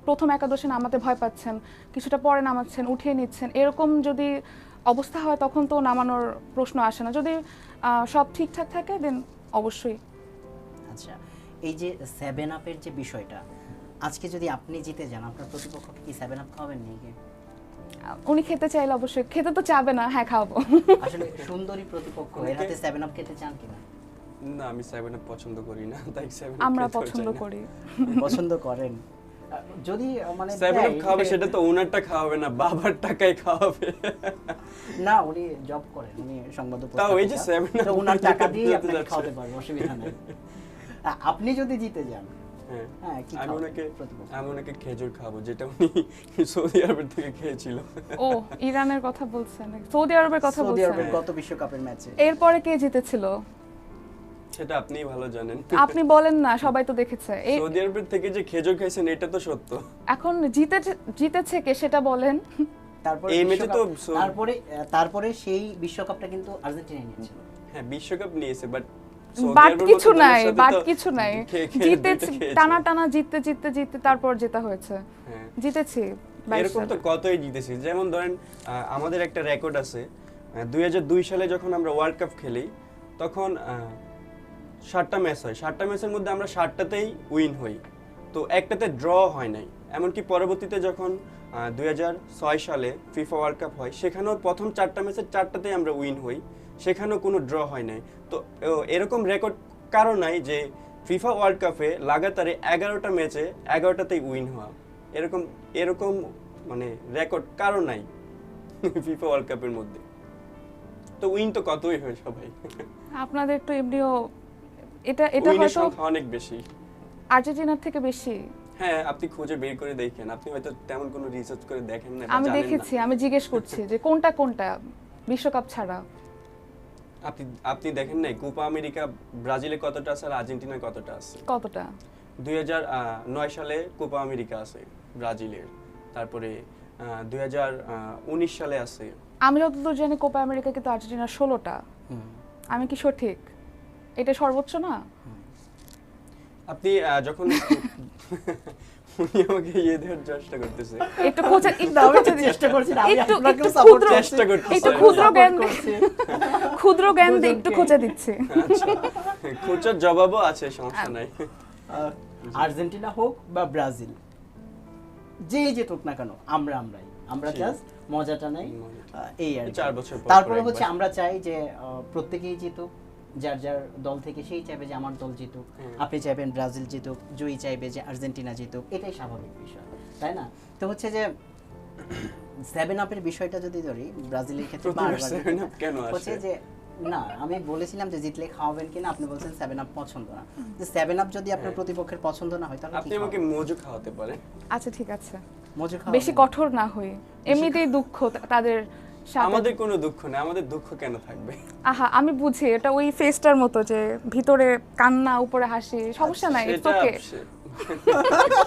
প্রথম একাদশে নামাতে ভয় পাচ্ছেন, কিছুটা পরে নামাচ্ছেন, উঠিয়ে নিচ্ছেন, এরকম যদি অবস্থা হয় তখন তো নামানোর প্রশ্ন আসে না। যদি সব ঠিকঠাক থাকে দেন অবশ্যই। আচ্ছা, এই যে 7 আপের যে বিষয়টা, আজকে যদি আপনি জিতে যান, আপনার প্রতিপক্ষকে কি 7 আপ খাওয়াবেন নাকি? উনি খেতে চাইলে অবশ্যই, খেতে তো চাবে না, হ্যাঁ খাওয়াবো। আসলে সুন্দরী প্রতিপক্ষ, এর হাতে 7 আপ খেতে চান কিনা? না, আমি 7 আপ পছন্দ করি না, তাই 7 আমরা পছন্দ করি। পছন্দ করেন? যদি মানে 7 আপ দেয়, খাওয়াবে, সেটা তো ওনারটা খাওয়াবে না, বাবার টাকায় খাওয়াবে। না, উনি জব করেন, উনি সংবাদ তাও এই যে 7 উপস্থাপিকা, আপ তো ওনার টাকা দিয়ে যেতে আপনাকে যাচ্ছে। খাওয়াতে পারবো, অসুবিধা নেই। আপনি যদি জিতে যান, হ্যাঁ, হ্যাঁ, কি আমি খাওয়াবেন ওনাকে প্রতিপক্ষ? আমি ওনাকে খেজুর খাবো, যেটা উনি সৌদি আরবের থেকে খেয়েছিল। ও, ইরানের কথা বলছেন, সৌদি আরবের কথা সৌদি বলছেন। আরবের গত বিশ্বকাপের ম্যাচে এরপরে কে জিতেছিল সেটা আপনিই ভালো জানেন। আপনি বলেন না, সবাই তো দেখেছে। সৌদি আরবের থেকে যে খেজুর খাইছেন এটা তো সত্য। এখন জিতেছে কে সেটা বলেন। তারপরে এই ম্যাচে তো তারপরে সেই বিশ্বকাপটা কিন্তু আর্জেন্টিনা নিয়েছিল। হ্যাঁ, বিশ্বকাপ নিয়েছে, বাট বাট কিছু নাই জিতেছে, টানা টানা জিততে জিততে জিততে তারপর জেতা হয়েছে। হ্যাঁ, জিতেছি এরকম তো কতই জিতেছি। যেমন ধরেন আমাদের একটা রেকর্ড আছে, 2002 সালে যখন আমরা ওয়ার্ল্ড কাপ খেলি, তখন 7টা ম্যাচ হয়, 7টা ম্যাচের মধ্যে আমরা 7টাতেই উইন হই, তো একটাতে ড্র হয় নাই। এমনকি পরবর্তীতে যখন 2006 সালে ফিফা ওয়ার্ল্ড কাপ হয়, সেখানেও প্রথম 4টা ম্যাচের 4টাতেই আমরা উইন হই, সেখানেও কোনো ড্র হয় নাই। তো এরকম রেকর্ড কারো নাই যে ফিফা ওয়ার্ল্ড কাপে লাগাতারে 11টা ম্যাচে 11টাতেই উইন হওয়া, এরকম মানে রেকর্ড কারো নাই ফিফা ওয়ার্ল্ড কাপের মধ্যে। তো উইন তো কতই হয় সবাই, আপনাদের তো এমনিও এটা উইনের হয়তো সংখ্যা অনেক বেশি, আর্জেন্টিনার থেকে বেশি। হ্যাঁ, আপনি খুঁজে বের করে দেখেন, আপনি হয়তো তেমন কোনো রিসার্চ করে দেখেন না বা আমি জানেন না। দেখেছি, আমি জিজ্ঞেস করছি যে কোনটা কোনটা বিশ্বকাপ ছাড়া। আপনি দেখেন নাই কোপা আমেরিকা ব্রাজিলে কতটা আছে আর আর্জেন্টিনার কতটা আছে? কতটা? 2009 সালে কোপা আমেরিকা আছে ব্রাজিলের, তারপরে 2019 সালে আছে। আমি যতদূর জানি কোপা আমেরিকা কিন্তু আর্জেন্টিনার 16টা। আমি কি সঠিক? এটা সর্বোচ্চ না? আপনি যখন উনি আমাকে ইয়ে দেওয়ার চেষ্টা করতেছে। একটু খোঁজা দাও চেষ্টা করছি না, আমি একটু আপনাকেও একটু সাপোর্ট ক্ষুদ্র চেষ্টা করতেছি একটু আর কি। ক্ষুদ্র জ্ঞান করছি। ক্ষুদ্র জ্ঞান দিয়ে একটু দুজনকে। খোঁজা দিচ্ছি। আচ্ছা, খোঁচার জবাবও আছে, সমস্যা নাই। আর্জেন্টিনা হোক বা ব্রাজিল, যেই যেতুক না কেন আমরা জি। জাস্ট মজাটা নাই, এই আর কি। 4 বছর পর তারপরে একবার। হচ্ছে আমরা চাই যে প্রত্যেকেই জিতুক, যার যার দল থেকে সেই চাইবে যে আমার দল জিতুক, আপনি চাইবেন ব্রাজিল জিতুক, জয়ী চাইবে যে আর্জেন্টিনা জিতুক, এটাই স্বাভাবিক বিষয়, তাই না? তো হচ্ছে যে 7 আপের বিষয়টা যদি ধরি, ব্রাজিলের ক্ষেত্রে প্রতিবার বারবার 7 up কেন হচ্ছে আসে? যে না, আমি বলেছিলাম যে জিতলে খাওয়াবেন কিনা, আপনি বলছেন 7 আপ পছন্দ না। যে 7 আপ যদি আপনার হ্যাঁ। প্রতিপক্ষের পছন্দ না হয় তাহলে আপনি কি আমাকে খাওয়াবেন? মজু খাওয়াতে পারেন। আচ্ছা ঠিক আছে, মজু বেশি খাওয়াবেন? কঠোর না হই, এমনিতেই দুঃখ তাদের সাথে। আমাদের কোনো দুঃখ নেই, আমাদের দুঃখ কেন থাকবে? আহা, আমি বুঝি এটা ওই ফেসটার মতো যে ভিতরে কান্না উপরে হাসি, সমস্যা নাই, ইটস সেটা ওকে।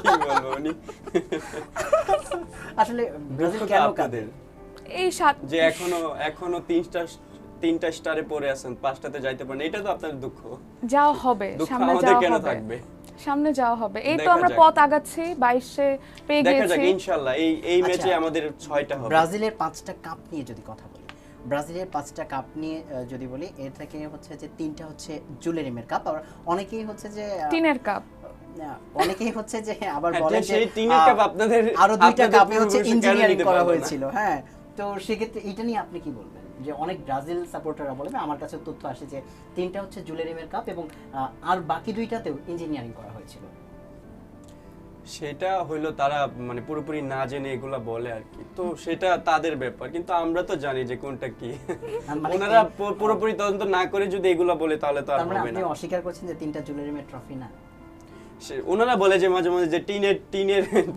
কি বলবো উনি? আসলে ব্রাজিল দুঃখ তো কেন আপনাদের, কাঁদে? এই সাত যে এখনো তিনটা স্টারে পড়ে আছেন, 5টাতে যাইতে পারেন, এটা তো আপনার দুঃখ। যাওয়া হবে, দুঃখ সামনে আমাদের যাওয়া কেন হবে, থাকবে? সামনে যাওয়া হবে। এই তো দেখা আমরা যাক। পথ আগাচ্ছি, 22-এ পেয়ে দেখা যাক গেছি। ইনশাআল্লাহ, এই আচ্ছা, ম্যাচে আমাদের 6টা হবে। ব্রাজিলের 5টা কাপ নিয়ে যদি কথা বলি, ব্রাজিলের 5টা কাপ নিয়ে যদি বলি, এর থেকে হচ্ছে যে 3টা হচ্ছে জুলেরিমের কাপ, আর অনেকেই হচ্ছে যে টিনের কাপ। অনেকেই হচ্ছে যে আবার হ্যাঁ, বলে যে সেই টিনের কাপ আপনাদের আরো 2টা আপনাদের কাপে হচ্ছে পূর্বপুরুষে কেন ইঞ্জিনিয়ারিং নিতে করা পারলো না? হয়েছিল। হ্যাঁ, তো সেক্ষেত্রে এটা নিয়ে আপনি কি বলবেন? যে অনেক ব্রাজিল সাপোর্টাররা বলবে, আমার কাছে তথ্য আসে যে 3টা হচ্ছে জুলেরিমের কাপ এবং আর বাকি 2টাতেও ইঞ্জিনিয়ারিং করা হয়েছিল। সেটা হইলো তারা মানে পুরোপুরি না জেনে এগুলা বলে আর কি, তো সেটা তাদের ব্যাপার, কিন্তু আমরা তো জানি যে কোনটা কি। মানে ওনারা পুরোপুরি তদন্ত না করে যদি এগুলা বলে তাহলে তো আর তার মানে হবে আপনি না। অস্বীকার করছেন যে 3টা জুলেরিমের ট্রফি না? ওনারা বলে যে মাঝে মাঝে যে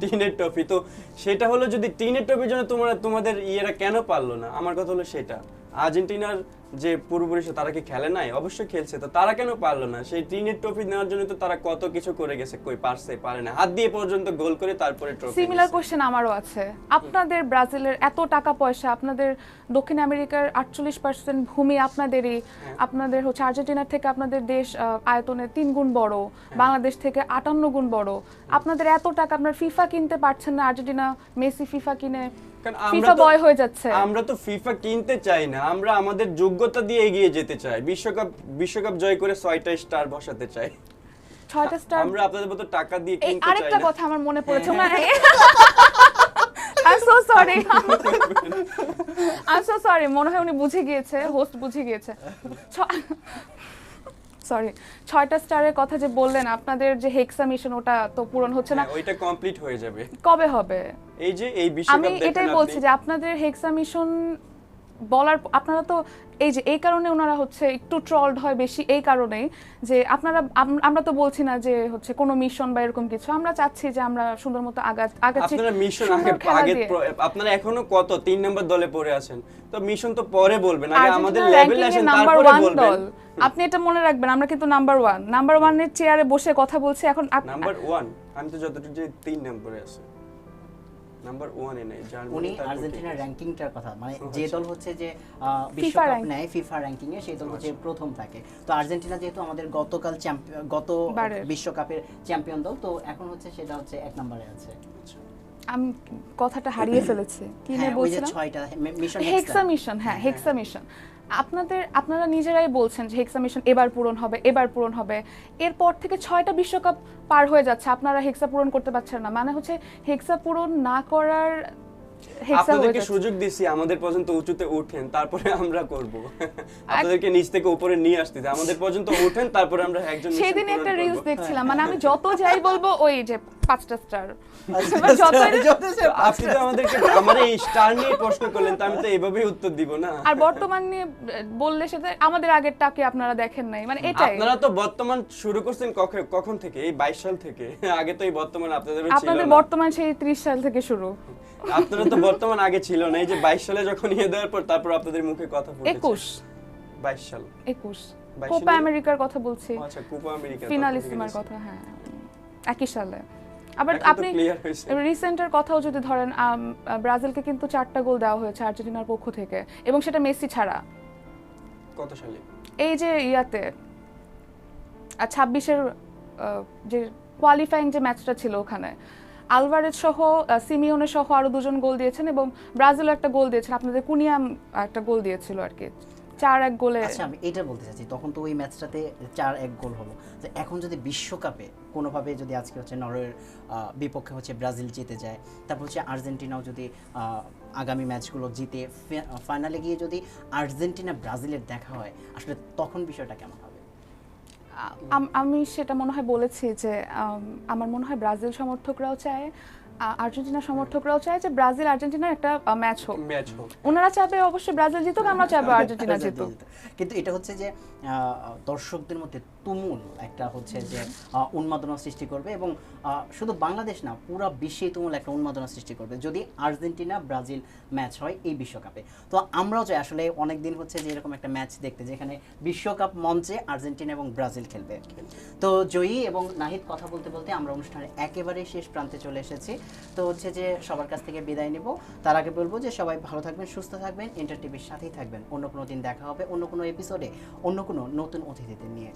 টিনের ট্রফি, তো সেটা হলো যদি টিনের ট্রফির জন্য তোমাদের ইয়েরা কেন পারলো না, আমার কথা হলো সেটা। আর্জেন্টিনার যে পূর্বপুরুষরা তারা কি খেলে নাই? অবশ্যই খেলছে, তো তারা কেন পারলো না? সেই টিনের ট্রফি নেওয়ার জন্য তো তারা কত কিছু করে গেছে, কই পারছে? পারে না, হাত দিয়ে পর্যন্ত গোল করে তারপরে ট্রফি। সিমিলার কোশ্চেন আমারও আছে। আপনাদের ব্রাজিলের এত টাকা পয়সা, আপনাদের দক্ষিণ আমেরিকার 48% ভূমি আপনাদেরই, আপনাদের হচ্ছে আর্জেন্টিনার থেকে আপনাদের দেশ আয়তনে 3 গুণ বড়, বাংলাদেশ থেকে 58 গুণ বড়। আপনাদের এত টাকা, আপনার ফিফা কিনতে পারছেন না, আর্জেন্টিনা মেসি ফিফা কিনে কারণ ফিফা বয় হয়ে যাচ্ছে। আমরা তো ফিফা কিনতে চাই না, আমরা আমাদের যোগ্যতা দিয়ে এগিয়ে যেতে চাই, বিশ্বকাপ জয় করে 6টা স্টার বসাতে চাই। 6টা স্টার। আমরা আপনাদের মতো টাকা দিয়ে এই কিনতে চাই আরেকটা না। কথা আমার মনে পড়েছে না, I'm so sorry. I'm so sorry, মনে হয় উনি বুঝে গিয়েছে, হোস্ট বুঝে গিয়েছে। সরি, 6টা স্টারের কথা যে বললেন, আপনাদের যে হেক্সা মিশন ওটা তো পূরণ হচ্ছে না, হ্যাঁ, ওইটা কমপ্লিট হয়ে যাবে। কবে হবে? এই যে এই আমি বিশ্বকাপ দেখেন এটাই বলছি যে আপনাদের হেক্সা মিশন বলার, আপনারা তো এই কারণে ওনারা হচ্ছে একটু ট্রলড হয় বেশি, এই কারণেই যে আমরা তো বলছি না যে হচ্ছে কোনো মিশন বা এরকম কিছু, আমরা চাচ্ছি যে আমরা সুন্দর মতো আগাচ্ছি। আপনারা মিশন সুন্দর খেলা আগে দিয়ে। আপনারা এখনো কত 3 নম্বর দলে পড়ে আছেন, তো মিশন তো পরে বলবেন, আগে আমাদের আর্জেন্টিনা লেভেলে ranking এ আসেন number তারপরে 1 বলবেন। দল। আপনি এটা মনে রাখবেন, আমরা কিন্তু নাম্বার 1 এর চেয়ারে বসে কথা বলছি এখন। নাম্বার 1 আমি তো যতটুকু যে 3 নম্বরে আছে, নাম্বার 1 এ নাই জার্মানি। উনি তারপর আর্জেন্টিনার ঠিক আছে। র্যাঙ্কিংটার কথা, মানে যে আচ্ছা। দল হচ্ছে যে বিশ্বকাপ rank। নেয় ফিফা র্যাঙ্কিং এ, সেই দল হচ্ছে প্রথম থাকে। তো আর্জেন্টিনা যেহেতু আমাদের গত বারের। বিশ্বকাপের চ্যাম্পিয়ন দল, তো এখন হচ্ছে সেটা হচ্ছে 1 নম্বরে আছে। আমি কথাটা হারিয়ে ফেলেছি, কি নিয়ে হ্যাঁ, ওই যে বলছিলাম? 6টা মিশন হেক্সা মিশন, হ্যাঁ হেক্সা মিশন। আপনারা নিজেরাই বলছেন যে হেক্সা মিশন এবার পূরণ হবে, এরপর থেকে 6টা বিশ্বকাপ পার হয়ে যাচ্ছে, আপনারা হেক্সা পূরণ করতে পারছেন না, মানে হচ্ছে হেক্সা পূরণ না করার হেক্সা হয়ে আপনাদেরকে যাচ্ছে। সুযোগ দিছি আমাদের পর্যন্ত উঁচুতে উঠেন, তারপরে আমরা করব। আপনাদেরকে নিচ থেকে উপরে নিয়ে আসতেছে, আমাদের পর্যন্ত উঠেন, তারপরে আমরা একজন mission সেদিন একটা পূরণ রিলস করব। দেখছিলাম, মানে আমি যত যাই বলবো ওই যে 5টা স্টার। আপনি তো আমাদেরকে আমার এই স্টার নিয়ে প্রশ্ন করলেন, তো আমি তো এইভাবেই উত্তর দিব না। আর বর্তমান নিয়ে বললে সেটা আমাদের আগেরটাকে আপনারা দেখেন নাই, মানে এটাই। আপনারা তো বর্তমান শুরু করছেন কখন থেকে? এই 22 সাল থেকে। আগে তো এই বর্তমান আপনাদেরও ছিল আপনাদের না। বর্তমান সেই 30 সাল থেকে শুরু। আপনারা তো বর্তমান আগে ছিল না, এই যে 22 সালে যখন ইয়ে দেওয়ার পর তারপর আপনাদের মুখে কথা ফুটেছে। 22 সাল 21 22 কোপা সালে? আমেরিকার কথা বলছি, ও আচ্ছা, কোপা আমেরিকা ফিনালিসিমার কথা, হ্যাঁ একই সালে। আবার এখন তো আপনি clear হয়েছে। রিসেন্টের কথাও যদি ধরেন, ব্রাজিলকে কিন্তু 4টা গোল দেওয়া হয়েছে আর্জেন্টিনার পক্ষ থেকে, এবং সেটা মেসি ছাড়া। কত সালে? এই যে ইয়াতে 26-এর যে কোয়ালিফাইং যে ম্যাচটা ছিল ওখানে আলভারেজ সহ সিমিওনে সহ আরো 2জন গোল দিয়েছেন এবং ব্রাজিলও একটা গোল দিয়েছেন, আপনাদের কুনিয়াম একটা গোল দিয়েছিল আর কি, 4-1 গোলে। আচ্ছা, আমি এটা বলতে চাচ্ছি, তখন তো ওই ম্যাচটাতে 4-1 গোল হলো, তো এখন যদি বিশ্বকাপে কোনোভাবে যদি আজকে হচ্ছে নরওয়ের বিপক্ষে হচ্ছে ব্রাজিল জিতে যায়, তারপর হচ্ছে আর্জেন্টিনাও যদি আগামী ম্যাচগুলো জিতে ফাইনালে গিয়ে যদি আর্জেন্টিনা ব্রাজিলের দেখা হয়, আসলে তখন বিষয়টা কেমন হবে? আমি সেটা মনে হয় বলেছি যে আমার মনে হয় ব্রাজিল সমর্থকরাও চায়, আর্জেন্টিনা সমর্থকরাও চায় যে ব্রাজিল আর্জেন্টিনার একটা ম্যাচ হোক। ম্যাচ হোক। ওনারা চাইবে অবশ্যই ব্রাজিল জিতুক, আমরা চাইবো আর্জেন্টিনা জিতুক। কিন্তু এটা হচ্ছে যে দর্শকদের মধ্যে তুমুল একটা হচ্ছে যে উন্মাদনা সৃষ্টি করবে, এবং শুধু বাংলাদেশ না, পুরো বিশ্বেই তুমুল একটা উন্মাদনা সৃষ্টি করবে যদি আর্জেন্টিনা ব্রাজিল ম্যাচ হয় এই বিশ্বকাপে। তো আমরাও চাই আসলে অনেক দিন হচ্ছে যে এরকম একটা ম্যাচ দেখতে, যেখানে বিশ্বকাপ মঞ্চে আর্জেন্টিনা এবং ব্রাজিল খেলবে। তো জয়ী এবং নাহিদ, কথা বলতে বলতে আমরা অনুষ্ঠানের একেবারে শেষ প্রান্তে চলে এসেছি। তো হচ্ছে যে সবার কাছ থেকে বিদায় নেব, তার আগে বলবো যে সবাই ভালো থাকবেন, সুস্থ থাকবেন, এন্টার টিভির সাথেই থাকবেন। অন্য কোনো দিন দেখা হবে অন্য কোনো এপিসোডে, অন্য কোনো নতুন অতিথিদের নিয়ে।